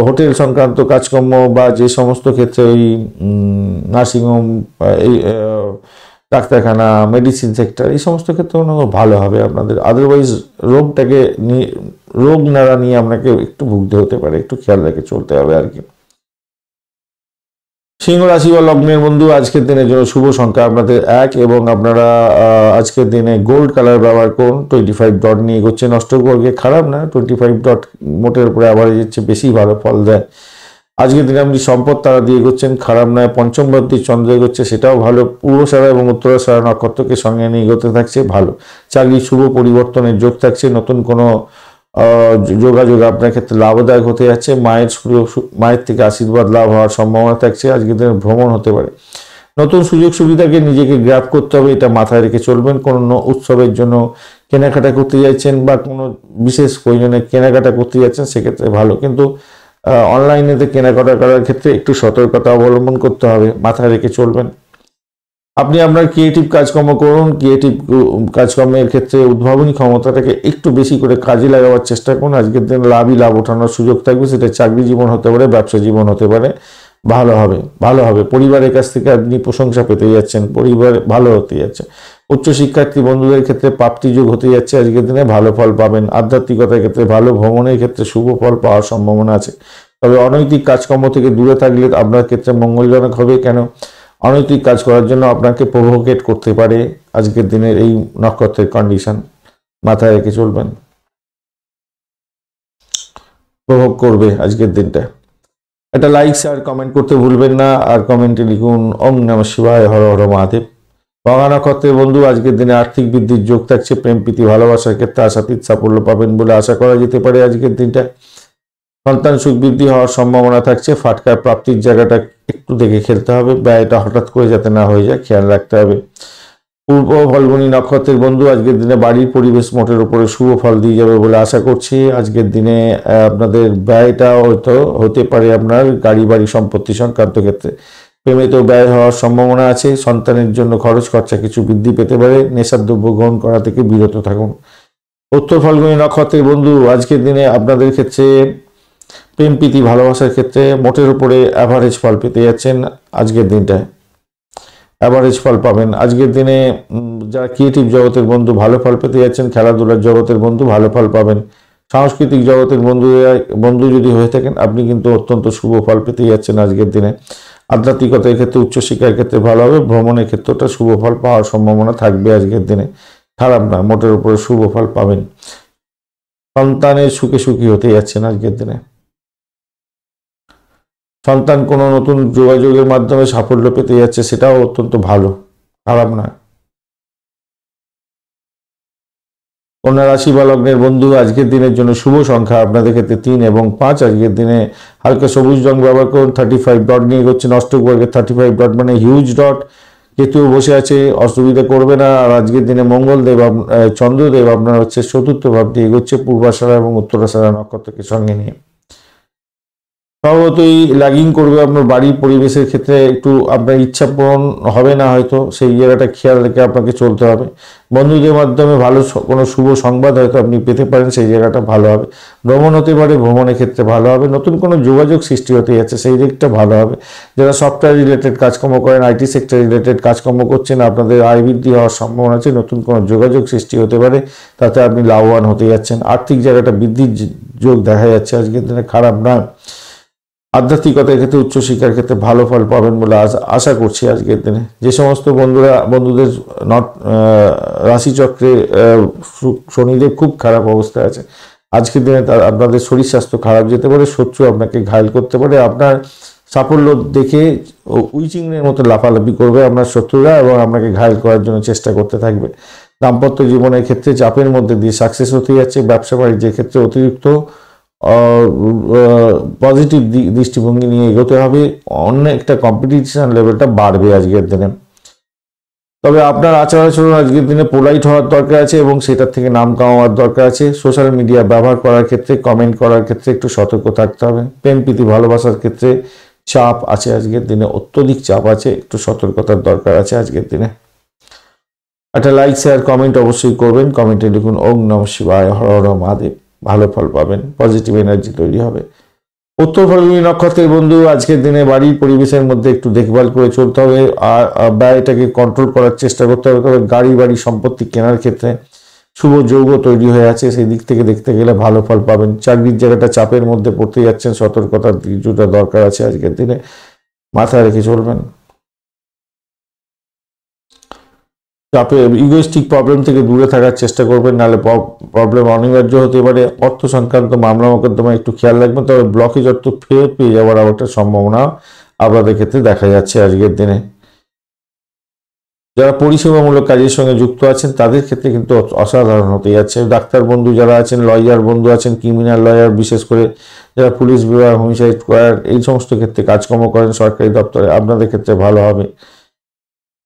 হোটেল সংক্রান্ত কাজকর্ম বা যে সমস্ত ক্ষেত্রে ওই নার্সিংহোম, এই ডাক্তারখানা, মেডিসিন সেক্টর, এই সমস্ত ক্ষেত্রে ভালো হবে আপনাদের। আদারওয়াইজ রোগ নাড়া নিয়ে আপনাকে একটু ভুগতে হতে পারে, একটু খেয়াল রেখে চলতে হবে আর কি। সিংহ রাশি বা লগ্নের বন্ধু, আজকের দিনের জন্য শুভ সংখ্যা আপনাদের 1 এবং আপনারা আজকের দিনে গোল্ড কালার ব্যবহার করুন। 25 ডট নিয়ে এগোচ্ছেন, অষ্টবর্গে খারাপ না। 25 ডট মোটের উপরে অ্যাভারেজের চেয়ে বেশি ভালো ফল দেয়। আজকের দিনে আপনি সম্পদ তারা দিয়ে এগোচ্ছেন, খারাপ নয়। পঞ্চম ভাবটি চন্দ্র এগোচ্ছে, সেটাও ভালো। পূর্বসারা এবং উত্তরাসারা নক্ষত্রকে সঙ্গে নিয়ে এগোতে থাকছে, ভালো। চাকরির শুভ পরিবর্তনের যোগ থাকছে, নতুন কোনো যোগাযোগ আপনার ক্ষেত্রে লাভদায়ক হতে যাচ্ছে। মায়ের থেকে আশীর্বাদ লাভ হওয়ার সম্ভাবনা থাকছে। আজকের দিনে ভ্রমণ হতে পারে। নতুন সুযোগ সুবিধাকে নিজেকে গ্র্যাব করতে হবে, এটা মাথায় রেখে চলবেন। কোনো উৎসবের জন্য কেনাকাটা করতে যাচ্ছেন বা কোনো বিশেষ প্রয়োজনে কেনাকাটা করতে যাচ্ছেন, সেক্ষেত্রে ভালো। কিন্তু অনলাইনেতে কেনাকাটা করার ক্ষেত্রে একটু সতর্কতা অবলম্বন করতে হবে, মাথায় রেখে চলবেন। আপনি আপনার ক্রিয়েটিভ কাজকর্ম করুন। ক্রিয়েটিভ কাজকর্মের ক্ষেত্রে উদ্ভাবনী ক্ষমতাটাকে একটু বেশি করে কাজে লাগাবার চেষ্টা করুন। আজকের দিন লাভ ওঠানোর সুযোগ থাকবে, সেটা চাকরি জীবন হতে পারে, ব্যবসা জীবন হতে পারে, ভালো হবে। পরিবারের কাছ থেকে আপনি প্রশংসা পেতে যাচ্ছেন, পরিবার ভালো হতে যাচ্ছে। উচ্চশিক্ষার্থী বন্ধুদের ক্ষেত্রে প্রাপ্তি যোগ হতে যাচ্ছে, আজকের দিনে ভালো ফল পাবেন। আধ্যাত্মিকতার ক্ষেত্রে ভালো, ভ্রমণের ক্ষেত্রে শুভ ফল পাওয়ার সম্ভাবনা আছে। তবে অনৈতিক কাজকর্ম থেকে দূরে থাকলে আপনার ক্ষেত্রে মঙ্গলজনক হবে। কেন, অনৈতিক কাজ করার জন্য আপনাকে প্রভোকেট করতে পারে আজকের দিনের এই নক্ষত্রের কন্ডিশন, মাথায় রেখে চলবেন। প্রভোগ করবে আজকের দিনটা। একটা লাইক শেয়ার কমেন্ট করতে ভুলবেন না, আর কমেন্টে লিখুন ওম নমঃ শিবায়, হর হর মহাদেব। মঘা নক্ষত্রের বন্ধু, আজকের দিনে আর্থিক বৃদ্ধির যোগ থাকছে। প্রেম প্রীতি ভালোবাসার ক্ষেত্রে আশাতীত সাফল্য পাবেন বলে আশা করা যেতে পারে আজকের দিনটা। সন্তান সুখ বৃদ্ধি হওয়ার সম্ভাবনা থাকছে। ফাটকার প্রাপ্তির জায়গাটা একটু দেখে খেলতে হবে, ব্যয়টা হঠাৎ করে যাতে না হয়ে যায় খেয়াল রাখতে হবে। পূর্ব ফলগুনি নক্ষত্রের বন্ধু, আজকের দিনে বাড়ির পরিবেশ মোটের উপরে শুভ ফল দিয়ে যাবে বলে আশা করছি। আজকের দিনে আপনাদের ব্যয়টা হতে পারে আপনার গাড়ি বাড়ি সম্পত্তি সংক্রান্ত ক্ষেত্রে। প্রেমেতেও ব্যয় হওয়ার সম্ভাবনা আছে। সন্তানের জন্য খরচ খরচা কিছু বৃদ্ধি পেতে পারে। নেশার দ্রব্য গ্রহণ করা থেকে বিরত থাকুন। উত্তর ফলগুনি নক্ষত্রের বন্ধু, আজকের দিনে আপনাদের ক্ষেত্রে প্রেম প্রীতি ভালোবাসার ক্ষেত্রে মোটের উপরে অ্যাভারেজ ফল পেতে যাচ্ছেন। আজকের দিনটায় অ্যাভারেজ ফল পাবেন। আজকের দিনে যারা ক্রিয়েটিভ জগতের বন্ধু ভালো ফল পেতে যাচ্ছেন। খেলাধুলার জগতের বন্ধু ভালো ফল পাবেন। সাংস্কৃতিক জগতের বন্ধু যদি হয়ে থাকেন, আপনি কিন্তু অত্যন্ত শুভ ফল পেতে যাচ্ছেন আজকের দিনে। আধ্যাত্মিকতার ক্ষেত্রে, উচ্চশিক্ষার ক্ষেত্রে ভালো হবে। ভ্রমণের ক্ষেত্রটা শুভ ফল পাওয়ার সম্ভাবনা থাকবে আজকের দিনে, খারাপ না, মোটের উপরে শুভ ফল পাবেন। সন্তানের সুখী হতে যাচ্ছেন আজকের দিনে। সন্তান কোনো নতুন যোগাযোগের মাধ্যমে সাফল্য পেতে যাচ্ছে, সেটাও অত্যন্ত ভালো, খারাপ নয়। কন্যা রাশি বা লগ্নের বন্ধু, আজকের দিনের জন্য শুভ সংখ্যা আপনাদের ক্ষেত্রে 3 এবং 5। আজকের দিনে হালকা সবুজ রং ব্যবহার করুন। 35 ডট নিয়ে এগোচ্ছেন, অষ্টক বর্গের 35 ডট মানে হিউজ ডট। কেতু বসে আছে, অসুবিধা করবে না। আর আজকের দিনে মঙ্গলদেব চন্দ্রদেব আপনার হচ্ছে চতুর্থ ভাব দিয়ে এগোচ্ছে পূর্বাষাঢ়া এবং উত্তরাষাঢ়া নক্ষত্রকে সঙ্গে নিয়ে। স্বভাবতই ল্যাগিং করবে আপনার বাড়ির পরিবেশের ক্ষেত্রে, একটু আপনার ইচ্ছা পূরণ হবে না হয়তো, সেই জায়গাটা খেয়াল রেখে আপনাকে চলতে হবে। বন্ধুদের মাধ্যমে ভালো কোনো শুভ সংবাদ হয়তো আপনি পেতে পারেন, সেই জায়গাটা ভালো হবে। ভ্রমণ হতে পারে, ভ্রমণের ক্ষেত্রে ভালো হবে। নতুন কোনো যোগাযোগ সৃষ্টি হতে যাচ্ছে, সেই দিকটা ভালো হবে। যারা সফটওয়্যার রিলেটেড কাজকর্ম করেন, আইটি সেক্টর রিলেটেড কাজকর্ম করছেন, আপনাদের আয় বৃদ্ধি হওয়ার সম্ভাবনা আছে। নতুন কোনো যোগাযোগ সৃষ্টি হতে পারে, তাতে আপনি লাভবান হতে যাচ্ছেন। আর্থিক জায়গাটা বৃদ্ধির যোগ দেখা যাচ্ছে আজকের দিনে, খারাপ নয়। আধ্যাত্মিকতার ক্ষেত্রে, উচ্চশিক্ষার ক্ষেত্রে ভালো ফল পাবেন বলে আশা করছি আজকের দিনে। যে সমস্ত বন্ধুদের রাশিচক্রে শনিদেব খুব খারাপ অবস্থায় আছে, আজকের দিনে আপনাদের শরীর স্বাস্থ্য খারাপ যেতে পারে, শত্রু আপনাকে ঘায়েল করতে পারে। আপনার সাফল্য দেখে উইচিংয়ের মতো লাফালাফি করবে আপনার শত্রুরা এবং আপনাকে ঘায়েল করার জন্য চেষ্টা করতে থাকবে। দাম্পত্য জীবনের ক্ষেত্রে চাপের মধ্যে দিয়ে সাকসেস হতে যাচ্ছে। ব্যবসা বাণিজ্যের ক্ষেত্রে অতিরিক্ত পজিটিভ দৃষ্টিভঙ্গি নিয়ে এগোতে হবে। অন্য একটা কম্পিটিশন লেভেলটা বাড়বে আজকের দিনে। তবে আপনার আচার আচরণ আজকের দিনে পোলাইট হওয়ার দরকার আছে এবং সেটার থেকে নাম কামাবার দরকার আছে। সোশ্যাল মিডিয়া ব্যবহার করার ক্ষেত্রে, কমেন্ট করার ক্ষেত্রে একটু সতর্ক থাকতে হবে। প্রেম প্রীতি ভালোবাসার ক্ষেত্রে চাপ আছে আজকের দিনে, অত্যধিক চাপ আছে, একটু সতর্কতার দরকার আছে আজকের দিনে। একটা লাইক শেয়ার কমেন্ট অবশ্যই করবেন। কমেন্টে লিখুন ওম নমঃ শিবায়, হর হর মহাদেব। ভালো ফল পাবেন, পজিটিভ এনার্জি তৈরি হবে। উত্তর ফাল্গুনী নক্ষত্রের বন্ধু, আজকের দিনে বাড়ির পরিবেশের মধ্যে একটু দেখভাল করে চলতে হবে, আর ব্যয়টাকে কন্ট্রোল করার চেষ্টা করতে হবে। তবে বাড়ি সম্পত্তি কেনার ক্ষেত্রে শুভ যৌগ তৈরি হয়ে আছে, সেই দিক থেকে দেখতে গেলে ভালো ফল পাবেন। চাকরির জায়গাটা চাপের মধ্যে পড়তে যাচ্ছেন, সতর্কতার কিছুটা দরকার আছে আজকের দিনে, মাথায় রেখে চলবেন। চাপে ইগোইস্টিক প্রবলেম থেকে দূরে থাকার চেষ্টা করবেন, নাহলে প্রবলেম অনিবার্য হতে পারে। অর্থ সংক্রান্ত মামলা মোকদ্দমা একটু খেয়াল রাখবেন। তবে ব্লকেজ অর্থ ফেরত পেয়ে যাওয়ার একটা সম্ভাবনা আপনাদের ক্ষেত্রে দেখা যাচ্ছে আজকের দিনে। যারা পরিষেবামূলক কাজের সঙ্গে যুক্ত আছেন, তাদের ক্ষেত্রে কিন্তু অসাধারণ হতে যাচ্ছে। ডাক্তার বন্ধু যারা আছেন, লয়ার বন্ধু আছেন, ক্রিমিনাল লয়ার, বিশেষ করে যারা পুলিশ বিভাগ, হোমিসাইড স্কোয়াড এই সমস্ত ক্ষেত্রে কাজকর্ম করেন সরকারি দপ্তরে, আপনাদের ক্ষেত্রে ভালো হবে।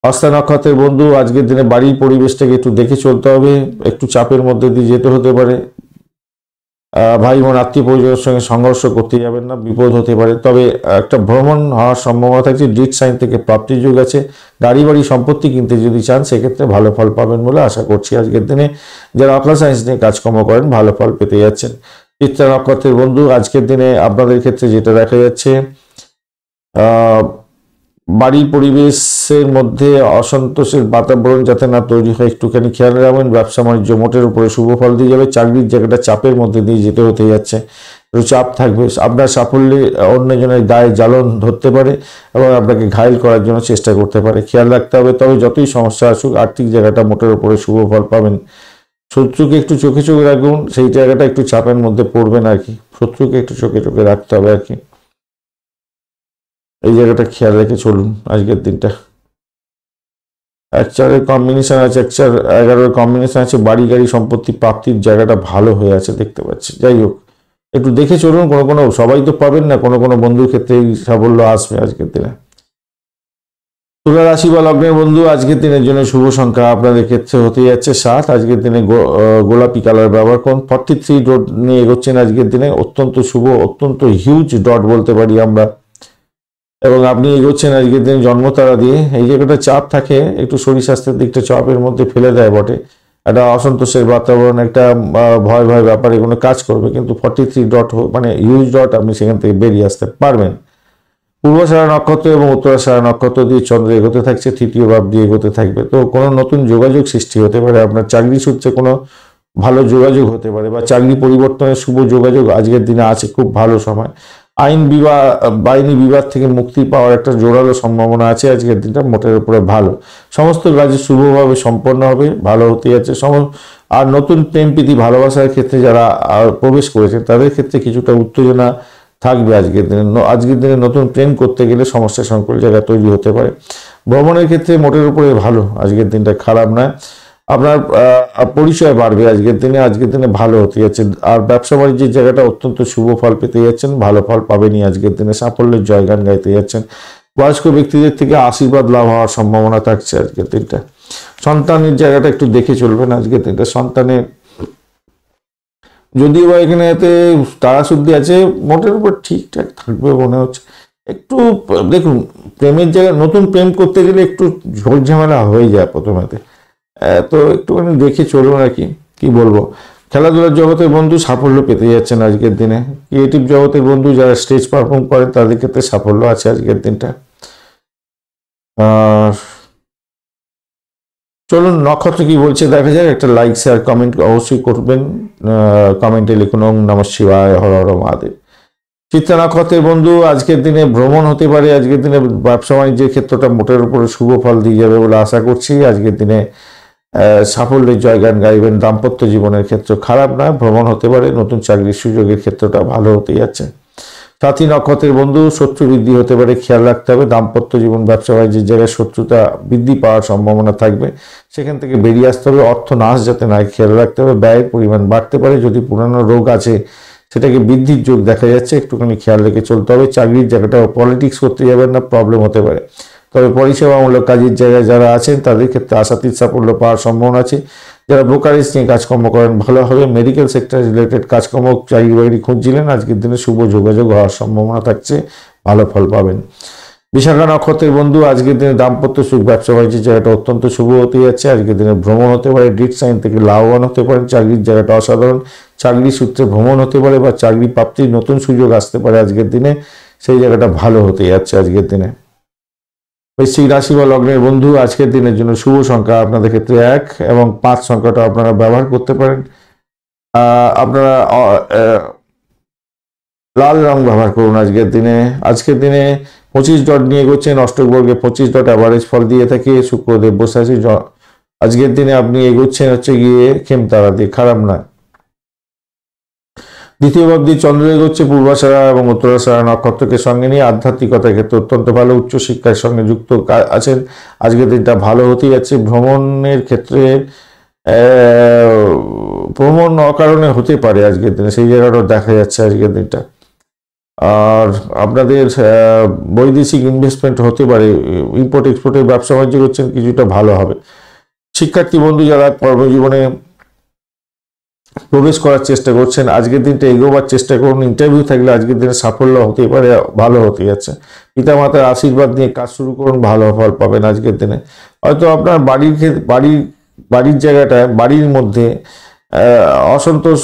হস্তা নক্ষত্রের বন্ধু, আজকের দিনে বাড়ির পরিবেশটাকে একটু দেখে চলতে হবে, একটু চাপের মধ্যে দিয়ে যেতে হতে পারে। ভাই বোন আত্মীয় পরিজনের সঙ্গে সংঘর্ষ করতে যাবেন না, বিপদ হতে পারে। তবে একটা ভ্রমণ হওয়ার সম্ভাবনা থাকছে। ডিট সাইন থেকে প্রাপ্তির যোগ আছে। গাড়ি বাড়ি সম্পত্তি কিনতে যদি চান, সেক্ষেত্রে ভালো ফল পাবেন বলে আশা করছি আজকের দিনে। যারা অকলা সায়েন্স নিয়ে কাজকর্ম করেন, ভালো ফল পেতে যাচ্ছেন। চিত্রা নক্ষত্রের বন্ধু, আজকের দিনে আপনাদের ক্ষেত্রে যেটা দেখা যাচ্ছে, বাড়ির পরিবেশের মধ্যে অসন্তোষের বাতাবরণ যাতে না তৈরি হয়, একটুখানি খেয়াল রাখবেন। ব্যবসা বাণিজ্য মোটের উপরে শুভ ফল দিয়ে যাবে। চাকরির জায়গাটা চাপের মধ্যে দিয়ে যেতে হতে যাচ্ছে, একটু চাপ থাকবে। আপনার সাফল্যে অন্যজনের গায়ে জ্বালন ধরতে পারে এবং আপনাকে ঘায়েল করার জন্য চেষ্টা করতে পারে, খেয়াল রাখতে হবে। তবে যতই সমস্যা আসুক, আর্থিক জায়গাটা মোটের উপরে শুভ ফল পাবেন। শত্রুকে একটু চোখে চোখে রাখুন, সেই জায়গাটা একটু চাপের মধ্যে পড়বেন আর কি। শত্রুকে একটু চোখে চোখে রাখতে হবে আর কি, এই জায়গাটা খেয়াল রেখে চলুন আজকের দিনটা। 1-4 কম্বিনেশন আছে, 1-4-11 কম্বিনেশন আছে। বাড়ি গাড়ি সম্পত্তি প্রাপ্তির জায়গাটা ভালো হয়ে আছে দেখতে পাচ্ছি। যাই হোক, একটু দেখে চলুন। কোনো সবাই তো পাবেন না, কোনো বন্ধুর ক্ষেত্রে এই সাফল্য আসবে আজকের দিনে। তুলা রাশি বা লগ্নের বন্ধু, আজকের দিনের জন্য শুভ সংখ্যা আপনাদের ক্ষেত্রে হতে যাচ্ছে 7। আজকের দিনে গোলাপি কালার ব্যবহার করুন। 43 ডট নিয়ে এগোচ্ছেন আজকের দিনে, অত্যন্ত শুভ, অত্যন্ত হিউজ ডট বলতে পারি আমরা। এবং আপনি এগোচ্ছেন আজকের দিন জন্মতারা দিয়ে। এই জায়গাটা চাপ থাকে, একটু শরীর স্বাস্থ্যের দিকটা চাপের মধ্যে ফেলে দেয় বটে। একটা অসন্তোষের বাতাবরণ, একটা ভয় ব্যাপারে কোনো কাজ করবে, কিন্তু 43 ডট মানে হিউজ ডট, আপনি সেখান থেকে বেরিয়ে আসতে পারবেন। পূর্বাষাঢ়া নক্ষত্র এবং উত্তরাষাঢ়া নক্ষত্র দিয়ে চন্দ্র এগোতে থাকছে, তৃতীয় ভাব দিয়ে এগোতে থাকবে। তো কোনো নতুন যোগাযোগ সৃষ্টি হতে পারে, আপনার চাকরি সূত্রে কোনো ভালো যোগাযোগ হতে পারে, বা চাকরি পরিবর্তনের শুভ যোগাযোগ আজকের দিনে আছে, খুব ভালো সময়। আইনি বিবাদ থেকে মুক্তি পাওয়ার একটা জোরালো সম্ভাবনা আছে আজকের দিনটা, মোটের উপরে ভালো। সমস্ত কাজে শুভভাবে সম্পন্ন হবে, ভালো হতে যাচ্ছে। আর নতুন প্রেম প্রীতি ভালোবাসার ক্ষেত্রে যারা প্রবেশ করেছে, তাদের ক্ষেত্রে কিছুটা উত্তেজনা থাকবে আজকের দিনে। আজকের দিনে নতুন প্রেম করতে গেলে সমস্যা সংকুল জায়গা তৈরি হতে পারে। ভ্রমণের ক্ষেত্রে মোটের উপরে ভালো, আজকের দিনটা খারাপ নয়। আপনার পরিচয় বাড়বে আজকের দিনে, আজকের দিনে ভালো হতে যাচ্ছে। আর ব্যবসা বাণিজ্যের জায়গাটা অত্যন্ত শুভ ফল পেতে যাচ্ছেন, ভালো ফল পাবেনই আজকের দিনে, সাফল্যের জয়গান গাইতে যাচ্ছেন। বয়স্ক ব্যক্তিদের থেকে আশীর্বাদ লাভ হওয়ার সম্ভাবনা থাকছে আজকের দিনটা। সন্তানের জায়গাটা একটু দেখে চলবেন আজকের দিনটা। সন্তানের যদিও বা এখানে এতে তারাশুদ্ধি আছে, মোটের উপর ঠিকঠাক থাকবে মনে হচ্ছে। একটু দেখুন, প্রেমের জায়গায় নতুন প্রেম করতে গেলে একটু ঝোড় ঝামেলা হয়ে যায় প্রথমেতে, তো একটুখানি দেখে চলুন আর কি বলবো। খেলাধুলার জগতের বন্ধু সাফল্য পেতে যাচ্ছেন আজকের দিনে। ক্রিয়েটিভ জগতের বন্ধু যারা স্টেজ পারফর্ম করেন তাদের ক্ষেত্রে সাফল্য আছে আজকের দিনটা। আর চলুন নক্ষত্র কি বলছে দেখা যায়। একটা লাইক শেয়ার কমেন্ট অবশ্যই করবেন। কমেন্টে লিখুন ওম নমঃ শিবায়, হর হর মহাদেব। চিত্রা নক্ষত্রের বন্ধু আজকের দিনে ভ্রমণ হতে পারে। আজকের দিনে ব্যবসা বাণিজ্যের ক্ষেত্রটা মোটের উপরে শুভ ফল দিয়ে যাবে বলে আশা করছি। আজকের দিনে সাফল্যের জয়গান গাইবেন। দাম্পত্য জীবনের ক্ষেত্র খারাপ নয়, ভ্রমণ হতে পারে। নতুন চাকরির সুযোগের ক্ষেত্রটা ভালো হতে যাচ্ছে। সাথী নক্ষত্রের বন্ধু শত্রু বৃদ্ধি হতে পারে, খেয়াল রাখতে হবে। দাম্পত্য জীবন ব্যবসা বাণিজ্যের জায়গায় শত্রুতা বৃদ্ধি পাওয়ার সম্ভাবনা থাকবে, সেখান থেকে বেরিয়ে আসতে হবে। অর্থ নাশ যাতে না, খেয়াল রাখতে হবে। ব্যয়ের পরিমাণ বাড়তে পারে, যদি পুরানো রোগ আছে সেটাকে বৃদ্ধির যোগ দেখা যাচ্ছে, একটুখানি খেয়াল রেখে চলতে হবে। চাকরির জায়গাটা পলিটিক্স করতে যাবেন না, প্রবলেম হতে পারে। তবে পরিষেবামূলক কাজের জায়গায় যারা আছেন তাদের ক্ষেত্রে আশাতীত সাফল্য পাওয়ার সম্ভাবনা আছে। যারা ব্রোকারেজ নিয়ে কাজকর্ম করেন ভালো হবে। মেডিকেল সেক্টর রিলেটেড কাজকর্ম চাকরি বাকরি খুঁজছিলেন, আজকের দিনে শুভ যোগাযোগ হওয়ার সম্ভাবনা থাকছে, ভালো ফল পাবেন। বিশাখা নক্ষত্রের বন্ধু আজকের দিনে দাম্পত্য সুখ ব্যবসা বাণিজ্যের জায়গাটা অত্যন্ত শুভ হতে যাচ্ছে। আজকের দিনে ভ্রমণ হতে পারে, ডিট সাইন থেকে লাভবান হতে পারেন। চাকরির জায়গাটা অসাধারণ, চাকরি সূত্রে ভ্রমণ হতে পারে বা চাকরি প্রাপ্তির নতুন সুযোগ আসতে পারে আজকের দিনে, সেই জায়গাটা ভালো হতে যাচ্ছে আজকের দিনে। বৃশ্চিক রাশি বা লগ্নের বন্ধু আজকের দিনের জন্য শুভ সংখ্যা আপনাদের ক্ষেত্রে 1 এবং 5 সংখ্যাটা আপনারা ব্যবহার করতে পারেন। আপনারা লাল রং ব্যবহার করুন আজকের দিনে। আজকের দিনে 25 ডট নিয়ে এগোচ্ছেন, অষ্টক বর্গে 25 ডট অ্যাভারেজ ফল দিয়ে থাকে। শুক্রদেব বসে আছে, আজকের দিনে আপনি এগোচ্ছেন হচ্ছে গিয়ে খেমতারা দিয়ে, খারাপ না। দ্বিতীয় ভাবদি চন্দ্র এগোচ্ছে পূর্বাষাঢ়া এবং উত্তরাষাঢ়া নক্ষত্রকে সঙ্গে নিয়ে। আধ্যাত্মিকতার ক্ষেত্রে অত্যন্ত ভালো, উচ্চশিক্ষার সঙ্গে যুক্ত আছেন, আজকের দিনটা ভালো হতেই যাচ্ছে। ভ্রমণের ক্ষেত্রে ভ্রমণ অকারণে হতে পারে আজকের দিনে, সেই জায়গাটা দেখা যাচ্ছে আজকের দিনটা। আর আপনাদের বৈদেশিক ইনভেস্টমেন্ট হতে পারে, ইম্পোর্ট এক্সপোর্টের ব্যবসা বাণিজ্য করছেন, কিছুটা ভালো হবে। শিক্ষার্থী বন্ধু যারা কর্মজীবনে প্রবেশ করার চেষ্টা করছেন, আজকের দিনটা এগোবার চেষ্টা করুন। ইন্টারভিউ থাকলে আজকের দিনে সাফল্য হতেই পারে, ভালো হতে যাচ্ছে। পিতামাতার আশীর্বাদ নিয়ে কাজ শুরু করুন, ভালো ফল পাবেন আজকের দিনে। হয়তো আপনার বাড়ির জায়গাটায়, বাড়ির মধ্যে অসন্তোষ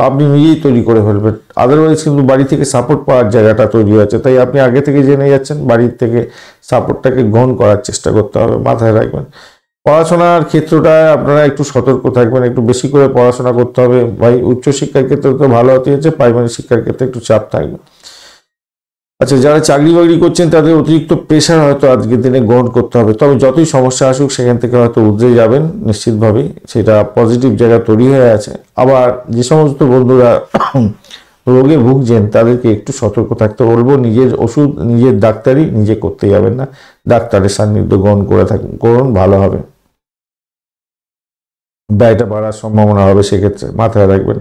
আপনি নিজেই তৈরি করে ফেলবেন। আদারওয়াইজ কিন্তু বাড়ি থেকে সাপোর্ট পাওয়ার জায়গাটা তৈরি হয়েছে, তাই আপনি আগে থেকে জেনে যাচ্ছেন, বাড়ির থেকে সাপোর্টটাকে গ্রহণ করার চেষ্টা করতে হবে, মাথায় রাখবেন। পড়াশোনার ক্ষেত্রটায় আপনারা একটু সতর্ক থাকবেন, একটু বেশি করে পড়াশোনা করতে হবে ভাই। উচ্চশিক্ষার ক্ষেত্রে তো ভালো হতে হচ্ছে, প্রাইমারি শিক্ষার ক্ষেত্রে একটু চাপ থাকবে। আচ্ছা, যারা চাকরি বাকরি করছেন তাদের অতিরিক্ত প্রেশার হয়তো আজকের দিনে গ্রহণ করতে হবে, তবে যতই সমস্যা আসুক সেখান থেকে হয়তো উতরে যাবেন নিশ্চিতভাবেই, সেটা পজিটিভ জায়গা তৈরি হয়ে আছে। আবার যে সমস্ত বন্ধুরা রোগে ভুগছেন তাদেরকে একটু সতর্ক থাকতে বলবো। নিজের ওষুধ নিজের ডাক্তারি নিজে করতে যাবেন না, ডাক্তারের সান্নিধ্য গ্রহণ করুন, ভালো হবে। ব্যয়টা বাড়ার সম্ভাবনা হবে, সেক্ষেত্রে মাথায় রাখবেন।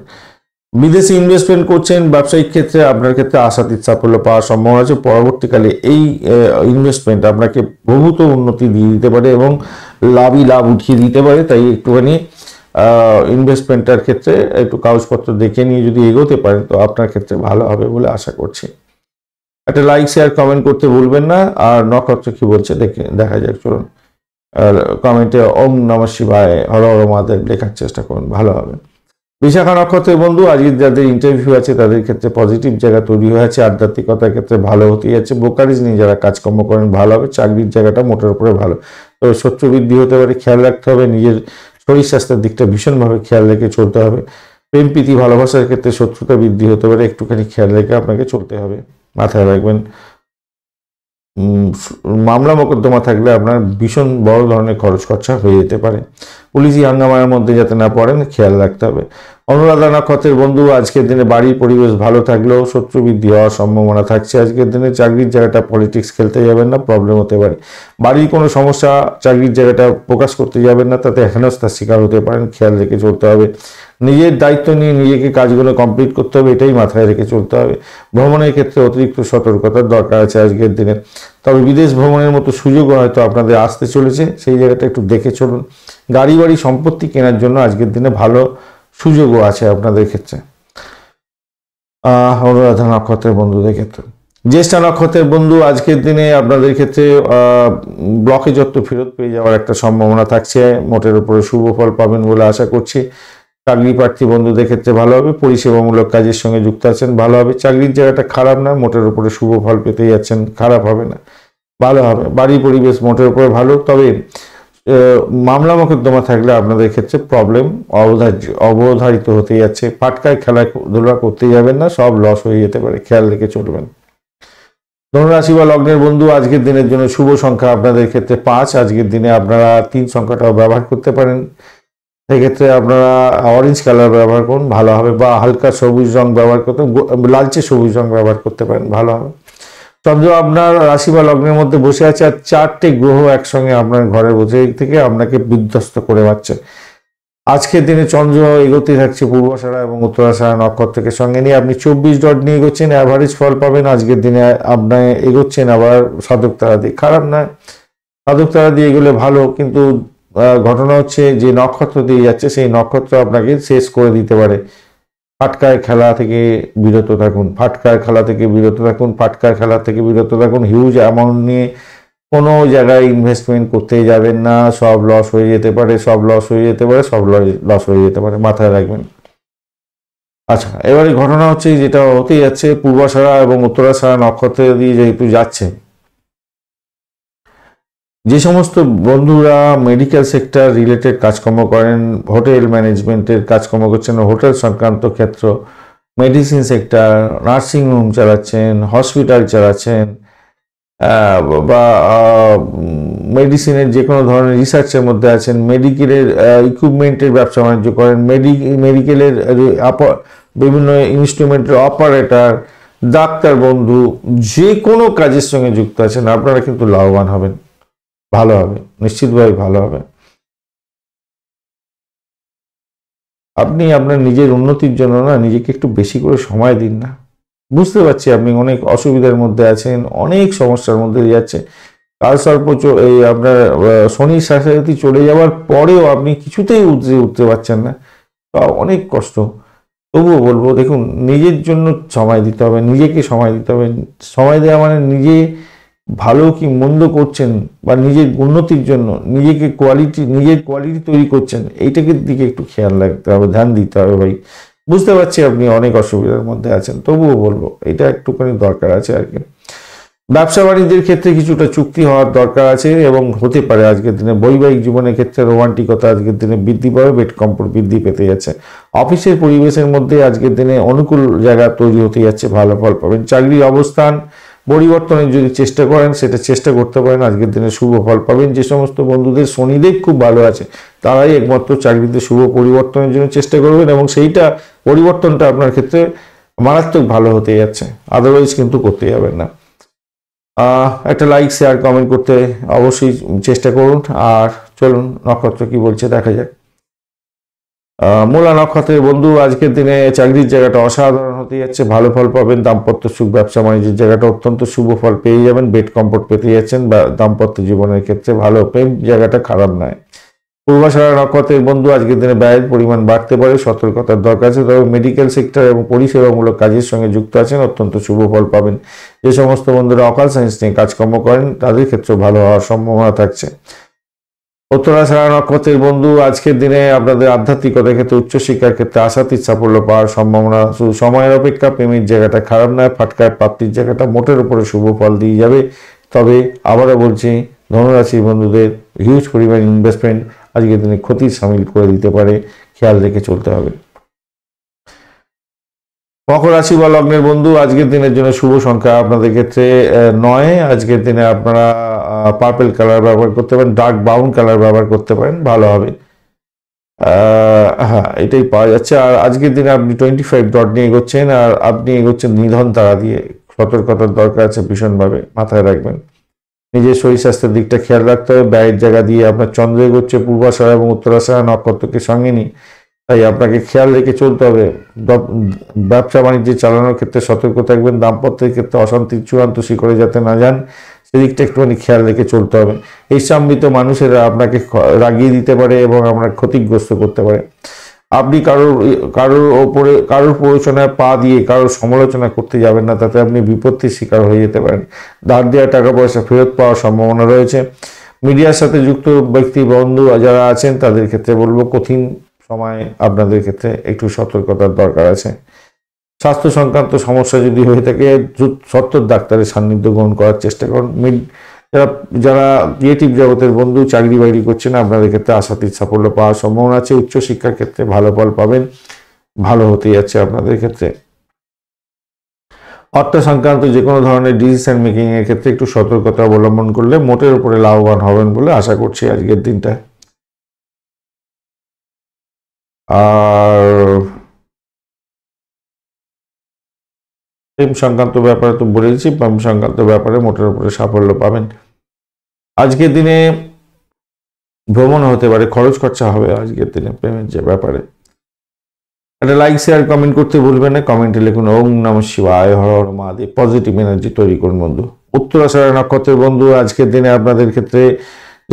বিদেশি ইনভেস্টমেন্ট করছেন, ব্যবসায়িক ক্ষেত্রে আপনার ক্ষেত্রে আশাতীত সাফল্য পাওয়ার সম্ভাবনা আছে। পরবর্তীকালে এই ইনভেস্টমেন্ট আপনাকে বহুত উন্নতি দিয়ে দিতে পারে এবং লাভ উঠিয়ে দিতে পারে, তাই একটুখানি ইনভেস্টমেন্টের ক্ষেত্রে একটু কাগজপত্র দেখে নিয়ে যদি এগোতে পারেন তো আপনার ক্ষেত্রে ভালো হবে বলে আশা করছি। একটা লাইক শেয়ার কমেন্ট করতে ভুলবেন না। আর নক্ষত্র কি বলছে দেখা যাক, চলুন। আর কমেন্টে ওম নমঃ শিবায়, হর হর মহাদেব লেখার চেষ্টা করুন, ভালো হবে। বিশাখা নক্ষত্রের বন্ধু আজকে যাদের ইন্টারভিউ আছে তাদের ক্ষেত্রে পজিটিভ জায়গা তৈরি হয়েছে, আধ্যাত্মিকতার ক্ষেত্রে ভালো হতেই যাচ্ছে। ব্রোকারেজ নিয়ে যারা কাজকর্ম করেন ভালো হবে, চাকরির জায়গাটা মোটের উপরে ভালো। তবে শত্রু বৃদ্ধি হতে পারে, খেয়াল রাখতে হবে। নিজের শরীর স্বাস্থ্যের দিকটা ভীষণভাবে খেয়াল রেখে চলতে হবে। প্রেম প্রীতি ভালোবাসার ক্ষেত্রে শত্রুতা বৃদ্ধি হতে পারে, একটুখানি খেয়াল রেখে আপনাকে চলতে হবে, মাথায় রাখবেন। মামলা মোকদ্দমা থাকলে আপনার ভীষণ বড় ধরনের খরচ খরচা হয়ে যেতে পারে। পুলিশি হাঙ্গামার মধ্যে যাতে না পড়েন খেয়াল রাখতে হবে। অনুরাধা নক্ষত্রের বন্ধু আজকের দিনে বাড়ির পরিবেশ ভালো থাকলেও শত্রু বৃদ্ধি হওয়ার সম্ভাবনা থাকছে। আজকের দিনে চাকরির জায়গাটা পলিটিক্স খেলতে যাবেন না, প্রবলেম হতে পারে। বাড়ির কোনো সমস্যা চাকরির জায়গাটা প্রকাশ করতে যাবেন না, তাতে হেনস্থার শিকার হতে পারেন, খেয়াল রেখে চলতে হবে। নিজের দায়িত্ব নিয়ে নিজেকে কাজগুলো কমপ্লিট করতে হবে, এটাই মাথায় রেখে চলতে হবে। ভ্রমণের ক্ষেত্রে অতিরিক্ত সতর্কতার দরকার আছে আজকের দিনে। তবে বিদেশ ভ্রমণের মতো সুযোগও হয়তো আপনাদের আসতে চলেছে, সেই জায়গাটা একটু দেখে চলুন। গাড়ি বাড়ি সম্পত্তি কেনার জন্য আজকের দিনে ভালো সুযোগও আছে আপনাদের ক্ষেত্রে। অনুরাধা নক্ষত্রের বন্ধুদের ক্ষেত্রে। জ্যেষ্ঠা নক্ষত্রের বন্ধু আজকের দিনে আপনাদের ক্ষেত্রে ব্লকেজত্ব ফেরত পেয়ে যাওয়ার একটা সম্ভাবনা থাকছে। মোটের উপরে শুভ ফল পাবেন বলে আশা করছি। চাকরি প্রার্থী বন্ধুদের ক্ষেত্রে ভালো হবে। পরিষেবামূলক কাজের সঙ্গে যুক্ত আছেন, ভালো হবে। চাকরির জায়গাটা খারাপ না, মোটের উপরে শুভ ফল পেতে যাচ্ছেন, খারাপ হবে না, ভালো হবে। বাড়ির পরিবেশ মোটের উপরে ভালো। তবে মামলা মোকদ্দমা থাকলে আপনাদের ক্ষেত্রে প্রবলেম অবধারিত হতে যাচ্ছে। ফাটকায় খেলাধুলা করতে যাবেন না, সব লস হয়ে যেতে পারে, খেয়াল রেখে চলবেন। ধনুরাশি বা লগ্নের বন্ধু আজকের দিনের জন্য শুভ সংখ্যা আপনাদের ক্ষেত্রে 5। আজকের দিনে আপনারা 3 সংখ্যাটাও ব্যবহার করতে পারেন। সেক্ষেত্রে আপনারা অরেঞ্জ কালার ব্যবহার করুন, ভালো হবে। বা হালকা সবুজ রং ব্যবহার করতে, লালচে সবুজ রং ব্যবহার করতে পারেন, ভালো হবে। চন্দ্র আপনার রাশি বা লগ্নের মধ্যে বসে আছে, আর 4টে গ্রহ একসঙ্গে আপনার ঘরে বসে থেকে আপনাকে বিধ্বস্ত করে পাচ্ছে। আজকের দিনে চন্দ্র এগোতে থাকছে পূর্বাষাঢ়া এবং উত্তরাষাঢ়া নক্ষত্রকে সঙ্গে নিয়ে। আপনি 24 ডট নিয়ে এগোচ্ছেন, অ্যাভারেজ ফল পাবেন। আজকের দিনে আপনি এগোচ্ছেন আবার সাধক তারা দিয়ে, খারাপ নয়। সাধক তারা দিয়ে এগোলে ভালো, কিন্তু ঘটনা হচ্ছে যে নক্ষত্র দিয়ে যাচ্ছে সেই নক্ষত্র আপনাকে শেষ করে দিতে পারে। ফাটকায় খেলা থেকে বিরত থাকুন, ফাটকার খেলা থেকে বিরত থাকুন, ফাটকার খেলা থেকে বিরত থাকুন। হিউজ অ্যামাউন্ট নিয়ে কোনো জায়গায় ইনভেস্টমেন্ট করতে যাবেন না, সব লস হয়ে যেতে পারে, সব লস হয়ে যেতে পারে, সব লস হয়ে যেতে পারে, মাথায় রাখবেন। আচ্ছা, এবারে ঘটনা হচ্ছে যেটা হতেই যাচ্ছে, পূর্বাষাঢ়া এবং উত্তরাষাঢ়া নক্ষত্র দিয়ে যেহেতু যাচ্ছে, যে সমস্ত বন্ধুরা মেডিকেল সেক্টর রিলেটেড কাজকর্ম করেন, হোটেল ম্যানেজমেন্টের কাজকর্ম করছেন, হোটেল সংক্রান্ত ক্ষেত্র, মেডিসিন সেক্টর, নার্সিংহোম চালাচ্ছেন, হসপিটাল চালাচ্ছেন, বা মেডিসিনের যে কোনো ধরনের রিসার্চের মধ্যে আছেন, মেডিকেলের ইকুইপমেন্টের ব্যবসা বাণিজ্য করেন, মেডিকেলের বিভিন্ন ইনস্ট্রুমেন্টের অপারেটর, ডাক্তার বন্ধু, যে কোনো কাজের সঙ্গে যুক্ত আছেন, আপনারা কিন্তু লাভবান হবেন, ভালো হবে, নিশ্চিতভাবে ভালো হবে। আপনি আপনার নিজের উন্নতির জন্য না নিজেকে একটু বেশি করে সময় দিন না। বুঝতে পারছি আপনি অনেক অসুবিধার মধ্যে আছেন, অনেক সমস্যার মধ্যে যাচ্ছে। কালসর্প এই আপনার শনির শাসাতি চলে যাওয়ার পরেও আপনি কিছুতেই উঠতে পারছেন না, অনেক কষ্ট। তবুও বলবো, দেখুন, নিজের জন্য সময় দিতে হবে, নিজেকে সময় দিতে হবে। সময় দেওয়া মানে নিজে ভালো কি মন্দ করছেন বা নিজের উন্নতির জন্য নিজের কোয়ালিটি তৈরি করছেন, এইটাকে দিকে একটু খেয়াল রাখতে হবে, ধ্যান দিতে হবে ভাই। বুঝতে পারছি আপনি অনেক অসুবিধার মধ্যে আছেন, তবুও বলবো এটা একটুখানি দরকার আছে আর কি। ব্যবসা বাণিজ্যের ক্ষেত্রে কিছুটা চুক্তি হওয়ার দরকার আছে এবং হতে পারে আজকের দিনে। বৈবাহিক জীবনের ক্ষেত্রে রোমান্টিকতা আজকের দিনে বৃদ্ধি পাবে, বেড কম্ফোর্ট বৃদ্ধি পেতে যাচ্ছে। অফিসের পরিবেশের মধ্যে আজকের দিনে অনুকূল জায়গা তৈরি হতে যাচ্ছে, ভালো ফল পাবেন। চাকরির অবস্থান পরিবর্তনের যদি চেষ্টা করেন, সেটা চেষ্টা করতে পারেন, আজকের দিনে শুভ ফল পাবেন। যে সমস্ত বন্ধুদের শনিদেব খুব ভালো আছে, তারাই একমাত্র চাকরিতে শুভ পরিবর্তনের জন্য চেষ্টা করবেন এবং সেইটা পরিবর্তনটা আপনার ক্ষেত্রে মারাত্মক ভালো হতে যাচ্ছে, আদারওয়াইজ কিন্তু করতে যাবেন না। একটা লাইক, শেয়ার, কমেন্ট করতে অবশ্যই চেষ্টা করুন। আর চলুন নক্ষত্র কি বলছে দেখা যাক। মূলা নক্ষত্রের বন্ধু আজকের দিনে চাকরির জায়গাটা অসাধারণ হতে যাচ্ছে, ভালো ফল পাবেন। দাম্পত্য সুখ, ব্যবসা বাণিজ্যের জায়গাটা অত্যন্ত শুভ ফল পেয়ে যাবেন, বেড কমফোর্ট পেতে যাচ্ছেন, বা দাম্পত্য জীবনের ক্ষেত্রে ভালো। প্রেম জায়গাটা খারাপ নয়। পূর্বাষাঢ়া নক্ষত্রের বন্ধু আজকের দিনে ব্যয়ের পরিমাণ বাড়তে পারে, সতর্কতার দরকার আছে। তবে মেডিকেল সেক্টর এবং পরিষেবামূলক কাজের সঙ্গে যুক্ত আছেন, অত্যন্ত শুভ ফল পাবেন। যে সমস্ত বন্ধুরা অকাল সায়েন্স নিয়ে কাজকর্ম করেন, তাদের ক্ষেত্রে ভালো হওয়ার সম্ভাবনা থাকছে। উত্তরাষাঢ়া নক্ষত্রের বন্ধু আজকের দিনে আপনাদের আধ্যাত্মিকতার ক্ষেত্রে, উচ্চশিক্ষার ক্ষেত্রে আশাতীত সাফল্য পাওয়ার সম্ভাবনা। শুধু সময়ের অপেক্ষা, প্রেমের জায়গাটা খারাপ নয়, ফাটকার প্রাপ্তির জায়গাটা মোটের উপরে শুভ ফল দিয়ে যাবে। তবে আবারও বলছি, ধনুরাশির বন্ধুদের হিউজ পরিমাণ ইনভেস্টমেন্ট আজকের দিনে ক্ষতির সামিল করে দিতে পারে, খেয়াল রেখে চলতে হবে। মকর রাশি বা লগ্নের বন্ধু আজকের দিনের জন্য শুভ সংখ্যা আপনাদের ক্ষেত্রে 9। আজকের দিনে আপনারা পার্পল কালার ব্যবহার করতে পারেন, ডার্ক ব্রাউন কালার ব্যবহার করতে পারেন, ভালো হবে। হ্যাঁ, এটাই পাওয়া যাচ্ছে। আর আজকের দিনে আপনি 25 ডট নিয়ে এগোচ্ছেন, আর আপনি এগোচ্ছেন নিধন তারা দিয়ে। সতর্কতার দরকার আছে ভীষণভাবে, মাথায় রাখবেন। নিজের শরীর স্বাস্থ্যের দিকটা খেয়াল রাখতে হবে। ব্যয়ের জায়গা দিয়ে আপনার চন্দ্র এগোচ্ছে পূর্বাষাঢ়া এবং উত্তরাষাঢ়া নক্ষত্রকে সঙ্গে নিয়ে, তাই আপনাকে খেয়াল রেখে চলতে হবে। ব্যবসা বাণিজ্য চালানোর ক্ষেত্রে সতর্ক থাকবেন। দাম্পত্যের ক্ষেত্রে অশান্তির চূড়ান্ত শিখরে যাতে না যান, সেদিকটা একটুখানি খেয়াল রেখে চলতে হবে। এই সম্মিলিত মানুষেরা আপনাকে রাগিয়ে দিতে পারে এবং আপনার ক্ষতিগ্রস্ত করতে পারে। আপনি কারোর প্ররোচনায় পা দিয়ে কারোর সমালোচনা করতে যাবেন না, তাতে আপনি বিপত্তির শিকার হয়ে যেতে পারেন। ধার দেওয়া টাকা পয়সা ফেরত পাওয়ার সম্ভাবনা রয়েছে। মিডিয়ার সাথে যুক্ত ব্যক্তি বন্ধু যারা আছেন তাদের ক্ষেত্রে বলবো কঠিন সময় আপনাদের ক্ষেত্রে একটু সতর্কতার দরকার আছে। স্বাস্থ্য সংক্রান্ত সমস্যা যদি হয়ে থাকে সত্তর ডাক্তারের সান্নিধ্য গ্রহণ করার চেষ্টা করুন। যারা ক্রিয়েটিভ জগতের বন্ধু চাকরি বাকরি করছেন, আপনাদের ক্ষেত্রে আশাতীত সাফল্য পাওয়ার সম্ভাবনা আছে। উচ্চশিক্ষার ক্ষেত্রে ভালো ফল পাবেন, ভালো হতে যাচ্ছে আপনাদের ক্ষেত্রে। অর্থ সংক্রান্ত যে কোনো ধরনের ডিসিশন মেকিং এর ক্ষেত্রে একটু সতর্কতা অবলম্বন করলে মোটের উপরে লাভবান হবেন বলে আশা করছি আজকের দিনটা। আর প্রেম সংক্রান্ত ব্যাপারে তো বলেছি, প্রেম সংক্রান্ত ব্যাপারে মোটের উপরে সাফল্য পাবেন। আজকের দিনে ভ্রমণ হতে পারে, খরচ খরচা হবে আজকের দিনে প্রেমের যে ব্যাপারে। একটা লাইক শেয়ার কমেন্ট করতে ভুলবেন না। কমেন্টে লিখুন ওম নমঃ শিবায়, হর হর মহাদেব। পজিটিভ এনার্জি তৈরি করুন বন্ধু। উত্তরাষাঢ়া নক্ষত্রের বন্ধু আজকের দিনে আপনাদের ক্ষেত্রে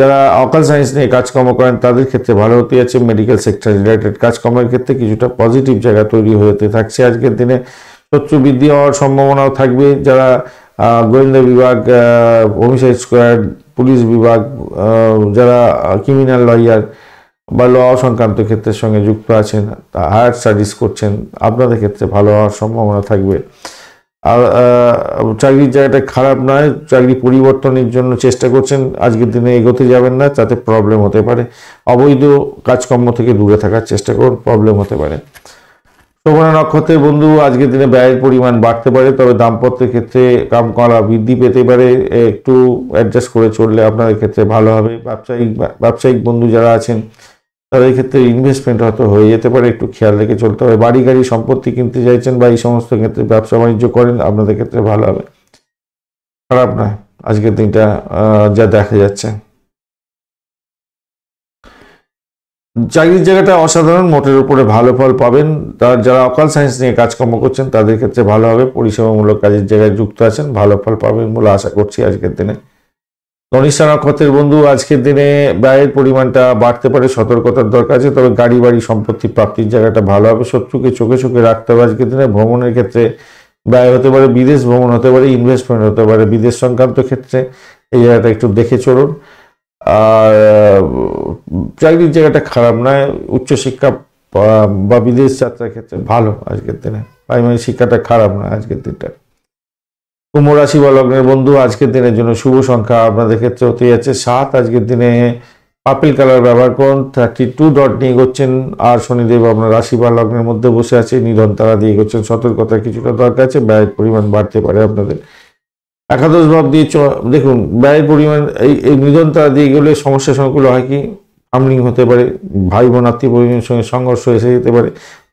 যারা অকাল সায়েন্স নিয়ে কাজকর্ম করেন তাদের ক্ষেত্রে ভালো হতে যাচ্ছে। মেডিকেল সেক্টর রিলেটেড কাজকর্মের ক্ষেত্রে কিছুটা পজিটিভ জায়গা তৈরি হতে থাকছে আজকের দিনে। শত্রু বৃদ্ধি হওয়ার সম্ভাবনাও থাকবে। যারা গোয়েন্দা বিভাগ, হোমিসাইড স্কোয়াড, পুলিশ বিভাগ, যারা ক্রিমিনাল লয়ার বা ল সংক্রান্ত ক্ষেত্রের সঙ্গে যুক্ত আছেন, হায়ার স্টাডিজ করছেন, আপনাদের ক্ষেত্রে ভালো হওয়ার সম্ভাবনা থাকবে। আর চাকরির জায়গাটা খারাপ নয়, চাকরি পরিবর্তনের জন্য চেষ্টা করছেন, আজকের দিনে এগোতে যাবেন না, তাতে প্রবলেম হতে পারে। অবৈধ কাজকর্ম থেকে দূরে থাকার চেষ্টা করুন, প্রবলেম হতে পারে। শোভনা নক্ষত্রের বন্ধু আজকের দিনে ব্যয়ের পরিমাণ বাড়তে পারে, তবে দাম্পত্যের ক্ষেত্রে কামকলা বৃদ্ধি পেতে পারে। একটু অ্যাডজাস্ট করে চললে আপনাদের ক্ষেত্রে ভালো হবে। ব্যবসায়িক বন্ধু যারা আছেন তাদের ক্ষেত্রে ইনভেস্টমেন্ট হয়তো হয়ে যেতে পারে, একটু খেয়াল রেখে চলতে হবে। বাড়ি গাড়ি সম্পত্তি কিনতে চাইছেন বা এই সমস্ত ক্ষেত্রে ব্যবসা বাণিজ্য করেন, আপনাদের ক্ষেত্রে ভালো হবে, খারাপ নয় আজকের দিনটা যা দেখা যাচ্ছে। চাকরির জায়গাটা অসাধারণ, মোটের উপরে ভালো ফল পাবেন। যারা অকাল সায়েন্স নিয়ে কাজকর্ম করছেন তাদের ক্ষেত্রে ভালো হবে। পরিষেবামূলক কাজের জায়গায় যুক্ত আছেন, ভালো ফল পাবেন বলে আশা করছি আজকের দিনে। ধনিষ্ঠা নক্ষত্রের বন্ধু আজকের দিনে ব্যয়ের পরিমাণটা বাড়তে পারে, সতর্কতার দরকার আছে। তবে গাড়ি বাড়ি সম্পত্তি প্রাপ্তির জায়গাটা ভালো হবে। শত্রুকে চোখে চোখে রাখতে হবে আজকের দিনে। ভ্রমণের ক্ষেত্রে ব্যয় হতে পারে, বিদেশ ভ্রমণ হতে পারে, ইনভেস্টমেন্ট হতে পারে বিদেশ সংক্রান্ত ক্ষেত্রে, এই জায়গাটা একটু দেখে চলুন। আর চাকরির জায়গাটা খারাপ নয়, উচ্চশিক্ষা বা বিদেশ যাত্রার ক্ষেত্রে ভালো আজকের দিনে। প্রাইমারি শিক্ষাটা খারাপ নয় আজকের দিনটা। কুম্ভ রাশি বা লগ্নের বন্ধু আজকের দিনের জন্য শুভ সংখ্যা আপনাদের ক্ষেত্রে হতে যাচ্ছে 7। আজকের দিনে পার্পল কালার ব্যবহার করুন। 32 ডট নিয়ে এগোচ্ছেন। আর শনিদেব আপনার রাশি বা লগ্নের মধ্যে বসে আছে, নিধন তারা দিয়ে এগোচ্ছেন। সতর্কতার কিছুটা দরকার আছে, ব্যয়ের পরিমাণ বাড়তে পারে আপনাদের। একাদশ ভাব দিয়ে দেখুন ব্যয়ের পরিমাণ এই নিধন তারা দিয়ে গেলে সমস্যা সংকুল হয় কি, হামলিং হতে পারে, ভাই বোন আত্মীয় পরিজনের সঙ্গে সংঘর্ষ এসে যেতে পারে,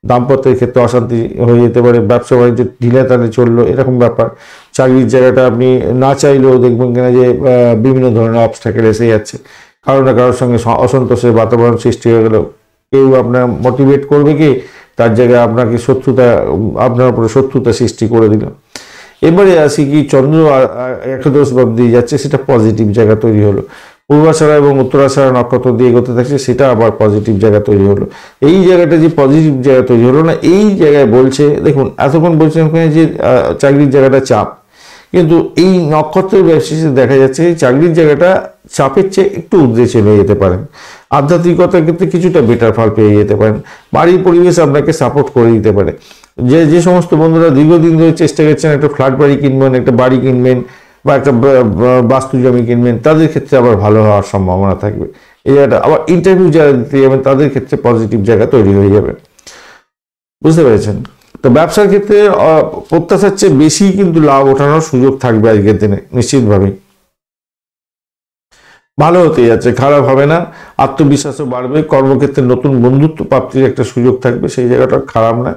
দাম্পত্যের ক্ষেত্রে অশান্তি হয়ে যেতে পারে, ব্যবসা বাণিজ্য ঢিলে তালে চললো, এরকম ব্যাপার। চাকরির জায়গাটা আপনি না চাইলেও দেখবেন কিনা যে বিভিন্ন ধরনের অবস্ট্যাকেল এসে যাচ্ছে। কারো না কারোর সঙ্গে অসন্তোষের বাতাবরণ সৃষ্টি হয়ে গেল, কেউ আপনার মোটিভেট করবে কি, তার জায়গায় আপনাকে আপনার উপরে শত্রুতা সৃষ্টি করে দিল। এবারে আসি কি, চন্দ্র একাদশ ভাব দিয়ে যাচ্ছে, সেটা পজিটিভ জায়গা তৈরি হলো। পূর্বাষাঢ়া এবং উত্তরাষাঢ়া নক্ষত্র দিয়ে এগোতে থাকছে, সেটা আবার পজিটিভ জায়গা তৈরি হলো। এই জায়গাটা যে পজিটিভ জায়গা তৈরি হলো না, এই জায়গায় বলছে দেখুন এতক্ষণ বলছেন যে চাকরির জায়গাটা চাপ, কিন্তু এই নক্ষত্রের বেসিসে দেখা যাচ্ছে চাকরির জায়গাটা চাপের চেয়ে একটু উদ্রে চলে যেতে পারেন। আধ্যাত্মিকতার ক্ষেত্রে কিছুটা বেটার ফল পেয়ে যেতে পারেন। বাড়ির পরিবেশ আপনাকে সাপোর্ট করে দিতে পারে। যে সমস্ত বন্ধুরা দীর্ঘদিন ধরে চেষ্টা করছেন একটা ফ্ল্যাট বাড়ি কিনবেন, একটা বাড়ি কিনবেন বা একটা বাস্তু জমি কিনবেন, তাদের ক্ষেত্রে আবার ভালো হওয়ার সম্ভাবনা থাকবে। এই জায়গাটা আবার ইন্টারভিউ যারা দিতে যাবেন তাদের ক্ষেত্রে পজিটিভ জায়গা তৈরি হয়ে যাবে, বুঝতে পেরেছেন? তো ব্যবসার ক্ষেত্রে প্রত্যাশার চেয়ে বেশি কিন্তু লাভ ওঠানোর সুযোগ থাকবে আজকের দিনে নিশ্চিতভাবেই। ভালো হতে যাচ্ছে, খারাপ হবে না, আত্মবিশ্বাসও বাড়বে, কর্মক্ষেত্রে নতুন বন্ধুত্ব প্রাপ্তির একটা সুযোগ থাকবে, সেই জায়গাটা খারাপ না।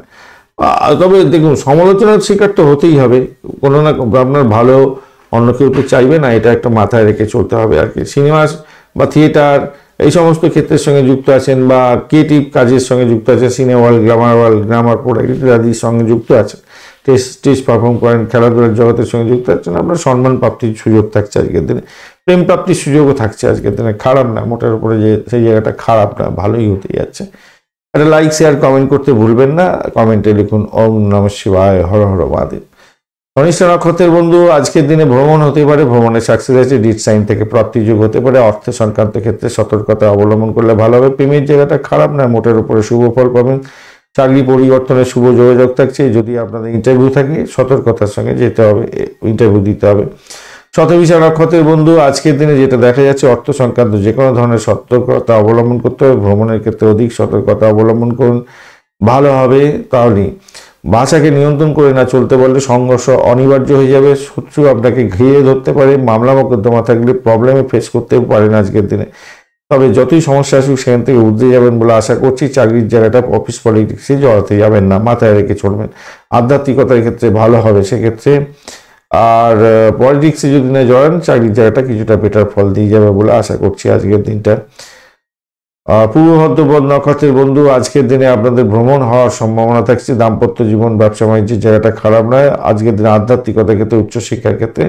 তবে দেখুন, সমালোচনার শিকার তো হতেই হবে, কোনো না আপনার ভালো অন্য কেউ তো চাইবে না, এটা একটা মাথায় রেখে চলতে হবে আর কি। সিনেমা বা থিয়েটার এই সমস্ত ক্ষেত্রের সঙ্গে যুক্ত আছেন বা ক্রিয়েটিভ কাজের সঙ্গে যুক্ত আছেন, সিনেমা ওয়ার্ল্ড, গ্রামার প্রোডাক্ট ইত্যাদির সঙ্গে যুক্ত আছেন, স্টেজ পারফর্ম করেন, খেলাধুলার জগতের সঙ্গে যুক্ত আছেন, আপনার সম্মান প্রাপ্তির সুযোগ থাকছে আজকের দিনে, প্রেম প্রাপ্তির সুযোগও থাকছে আজকের দিনে, খারাপ না, মোটের উপরে যে সেই জায়গাটা খারাপ না, ভালোই হতে যাচ্ছে। একটা লাইক শেয়ার কমেন্ট করতে ভুলবেন না, কমেন্টে লিখুন ওম নমঃ শিবায়, হর হর মহাদেব। ধনিষ্ঠা নক্ষত্রের বন্ধু, আজকের দিনে ভ্রমণ হতে পারে, ভ্রমণের সাকসেস আছে, ডিট সাইন থেকে প্রাপ্তির যোগ হতে পারে, অর্থ সংক্রান্ত ক্ষেত্রে সতর্কতা অবলম্বন করলে ভালো হবে। প্রেমের জায়গাটা খারাপ না, মোটের উপরে শুভ ফল পাবেন, চাকরি পরিবর্তনের শুভ যোগাযোগ থাকছে। যদি আপনাদের ইন্টারভিউ থাকে, সতর্কতার সঙ্গে যেতে হবে, ইন্টারভিউ দিতে হবে। শতভিষা নক্ষত্রের বন্ধু, আজকের দিনে যেটা দেখা যাচ্ছে, অর্থ সংক্রান্ত যে কোনো ধরনের সতর্কতা অবলম্বন করতে হবে, ভ্রমণের ক্ষেত্রে অধিক সতর্কতা অবলম্বন করুন, ভালো হবে। তাহলে ভাষাকে নিয়ন্ত্রণ করে না চলতে পারলে সংঘর্ষ অনিবার্য হয়ে যাবে, শত্রু আপনাকে ঘিরে ধরতে পারে, মামলা মোকদ্দমা থাকলে প্রবলেমে ফেস করতে পারেন আজকের দিনে। তবে যতই সমস্যা আসুক সেখান থেকে উঠতে যাবেন বলে আশা করছি। চাকরির জায়গাটা অফিস পলিটিক্সে জড়াতে যাবেন না, মাথায় রেখে চলবেন। আধ্যাত্মিকতার ক্ষেত্রে ভালো হবে সেক্ষেত্রে। আর পলিটিক্সে যদি না জড়ান, চাকরির জায়গাটা কিছুটা বেটার ফল দিয়ে যাবে বলে আশা করছি আজকের দিনটা। পূর্ব ভদ্রপদ নক্ষত্রের বন্ধু, আজকের দিনে আপনাদের ভ্রমণ হওয়ার সম্ভাবনা থাকছে, দাম্পত্য জীবন ব্যবসা বাণিজ্যের জায়গাটা খারাপ নয়। আজকের দিনে আধ্যাত্মিকতার ক্ষেত্রে উচ্চশিক্ষার ক্ষেত্রে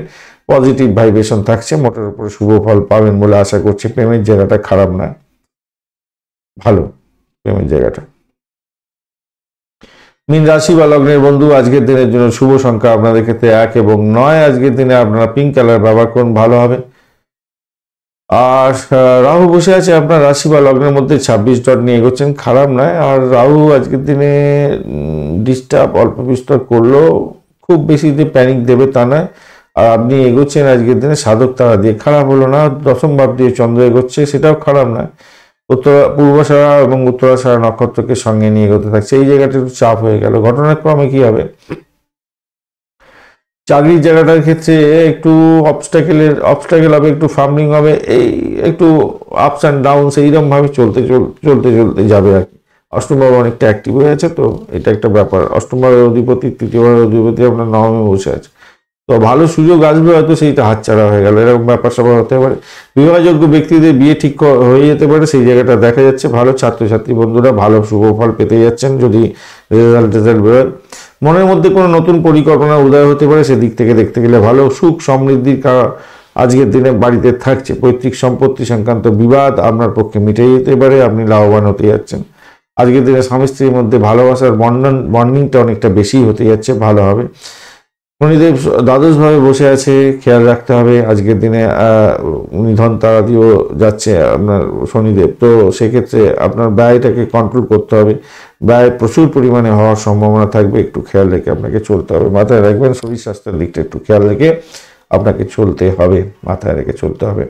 পজিটিভ ভাইব্রেশন থাকছে, মোটের উপরে শুভ ফল পাবেন বলে আশা করছি। প্রেমের জায়গাটা খারাপ নয়, ভালো প্রেমের জায়গাটা। মীন রাশি বা লগ্নের বন্ধু, আজকের দিনের জন্য শুভ সংখ্যা আপনাদের ক্ষেত্রে 1 এবং 9। আজকের দিনে আপনারা পিঙ্ক কালার ব্যবহার করুন, ভালো হবে। আর রাহু বসে আছে আপনার রাশি বা লগ্নের মধ্যে, 26 ডট নিয়ে এগোচ্ছেন, খারাপ নয়। আর রাহু আজকের দিনে ডিস্টার্ব অল্প বিস্তর করলেও খুব বেশি যে প্যানিক দেবে তা নয়। আর আপনি এগোচ্ছেন আজকের দিনে সাধক তারা দিয়ে, খারাপ হলো না। দশম ভাব দিয়ে চন্দ্র এগোচ্ছে, সেটাও খারাপ নয়। পূর্বাষাঢ়া এবং উত্তরাষাঢ়া নক্ষত্রকে সঙ্গে নিয়ে এগোতে থাকছে, এই জায়গাটা একটু চাপ হয়ে গেল। ঘটনাক্রমে কি হবে, চাকরির জায়গাটার ক্ষেত্রে একটু অবস্টাকেল হবে, একটু ফার্মিং হবে, এই একটু আপস অ্যান্ড ডাউনস এইরকম ভাবে চলতে যাবে আর কি। অষ্টম ভাব অনেকটা অ্যাক্টিভ হয়ে আছে, তো এটা একটা ব্যাপার। অষ্টম ভাবের অধিপতি, তৃতীয় ভাবের অধিপতি আপনার নবমে বসে আছে, তো ভালো সুযোগ আসবে, হয়তো সেইটা হাতছাড়া হয়ে গেল, এরকম ব্যাপার স্যাপার হতে পারে। বিবাহযোগ্য ব্যক্তিদের বিয়ে ঠিক হয়ে যেতে পারে, সেই জায়গাটা দেখা যাচ্ছে। ভালো ছাত্রছাত্রী বন্ধুরা ভালো শুভ ফল পেতে যাচ্ছেন যদি রেজাল্ট বেরোয়। মনের মধ্যে কোনো নতুন পরিকল্পনা উদয় হতে পারে, সেদিক থেকে দেখতে গেলে ভালো। সুখ সমৃদ্ধির আজকের দিনে বাড়িতে থাকছে। পৈতৃক সম্পত্তি সংক্রান্ত বিবাদ আপনার পক্ষে মিটে যেতে পারে, আপনি লাভবান হতে যাচ্ছেন। আজকের দিনে স্বামী স্ত্রীর মধ্যে ভালোবাসার বন্ডিংটা অনেকটা বেশি হতে যাচ্ছে, ভালো হবে। শনিদেব দ্বাদশভাবে বসে আছে, খেয়াল রাখতে হবে আজকের দিনে। নিধন তারা দিয়েও যাচ্ছে আপনার শনিদেব, তো সেক্ষেত্রে আপনার ব্যয়টাকে কন্ট্রোল করতে হবে। ব্যয় প্রচুর পরিমাণে হওয়ার সম্ভাবনা থাকবে, একটু খেয়াল রেখে আপনাকে চলতে হবে। মাথায় রাখবেন শরীর স্বাস্থ্যের দিকটা একটু খেয়াল রেখে আপনাকে চলতে হবে, মাথায় রেখে চলতে হবে।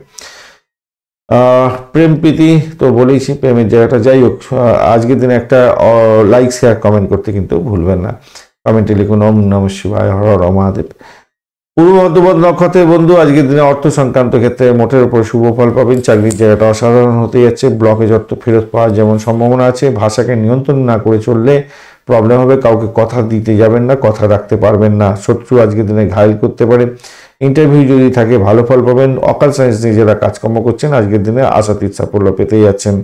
প্রেম প্রীতি তো বলেইছি, প্রেমের জায়গাটা। যাই হোক, আজকের দিনে একটা লাইক শেয়ার কমেন্ট করতে কিন্তু ভুলবেন না, কমেন্টে লিখুন ওম নমঃ শিবায়, হর হর মহাদেব। পূর্ব ভদ্রপদ নক্ষত্রের বন্ধু, আজকের দিনে অর্থ সংক্রান্ত ক্ষেত্রে মোটের উপর শুভ ফল পাবেন। চাকরির জায়গাটা অসাধারণ হতে যাচ্ছে, ব্লকেজ অর্থ ফেরত পাওয়ার যেমন সম্ভাবনা আছে। ভাষাকে নিয়ন্ত্রণ না করে চললে প্রবলেম হবে, কাউকে কথা দিতে যাবেন না, কথা রাখতে পারবেন না। শত্রু আজকের দিনে ঘায়েল করতে পারে। ইন্টারভিউ যদি থাকে ভালো ফল পাবেন। অকাল সায়েন্স নিয়ে যারা কাজকর্ম করছেন আজকের দিনে আশাতীত সাফল্য পেতে যাচ্ছেন।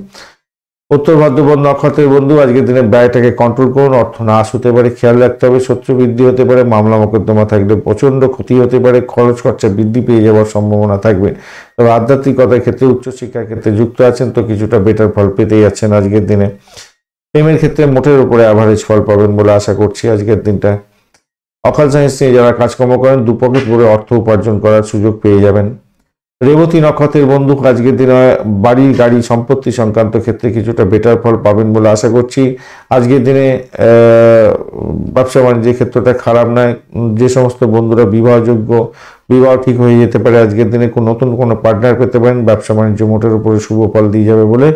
উত্তর ভাদ্রপদ নক্ষত্রের বন্ধু, আজকের দিনে ব্যয়টাকে কন্ট্রোল করুন, অর্থ নাশ হতে পারে, খেয়াল রাখতে হবে। শত্রু বৃদ্ধি হতে পারে, মামলা মোকদ্দমা থাকলে প্রচণ্ড ক্ষতি হতে পারে, খরচ খরচা বৃদ্ধি পেয়ে যাওয়ার সম্ভাবনা থাকবে। তবে আধ্যাত্মিকতার ক্ষেত্রে উচ্চশিক্ষার ক্ষেত্রে যুক্ত আছেন, তো কিছুটা বেটার ফল পেতে যাচ্ছেন আজকের দিনে। প্রেমের ক্ষেত্রে মোটের উপরে অ্যাভারেজ ফল পাবেন বলে আশা করছি আজকের দিনটা। অকাল সায়েন্স নিয়ে যারা কাজকর্ম করেন দুপকেট করে অর্থ উপার্জন করার সুযোগ পেয়ে যাবেন। রেবতী নক্ষত্রের বন্ধু, আজকের দিনে বাড়ি গাড়ি সম্পত্তি সংক্রান্ত ক্ষেত্রে কিছুটা বেটার ফল পাবেন বলে আশা করছি আজকের দিনে। ব্যবসা বাণিজ্যের ক্ষেত্রটা খারাপ নয়। যে সমস্ত বন্ধুরা বিবাহযোগ্য, বিবাহ ঠিক হয়ে যেতে পারে আজকের দিনে। নতুন কোনো পার্টনার পেতে পারেন। ব্যবসা বাণিজ্য মোটের উপরে শুভ ফল দিয়ে যাবে বলে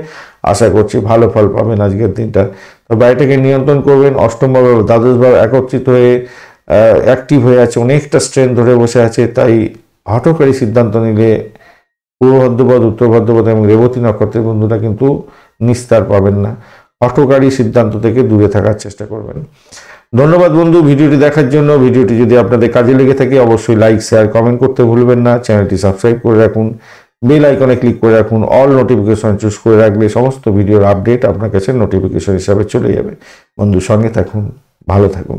আশা করছি, ভালো ফল পাবেন আজকের দিনটা। তো বাড়িটাকে নিয়ন্ত্রণ করবেন। অষ্টম ভাব দ্বাদশ ভাব একত্রিত হয়ে অ্যাক্টিভ হয়ে আছে, অনেকটা স্ট্রেন ধরে বসে আছে, তাই হঠকারী সিদ্ধান্ত নিলে পূর্ব ভাদ্রপদ, উত্তর ভাদ্রপদ এবং রেবতী নক্ষত্রের বন্ধুরা কিন্তু নিস্তার পাবেন না। হঠকারী সিদ্ধান্ত থেকে দূরে থাকার চেষ্টা করবেন। ধন্যবাদ বন্ধু ভিডিওটি দেখার জন্য। ভিডিওটি যদি আপনাদের কাজে লেগে থাকে অবশ্যই লাইক, শেয়ার, কমেন্ট করতে ভুলবেন না। চ্যানেলটি সাবস্ক্রাইব করে রাখুন, বেল আইকনে ক্লিক করে রাখুন, অল নোটিফিকেশন চুজ করে রাখলে সমস্ত ভিডিওর আপডেট আপনার কাছে নোটিফিকেশন হিসাবে চলে যাবে। বন্ধু সঙ্গে থাকুন, ভালো থাকুন।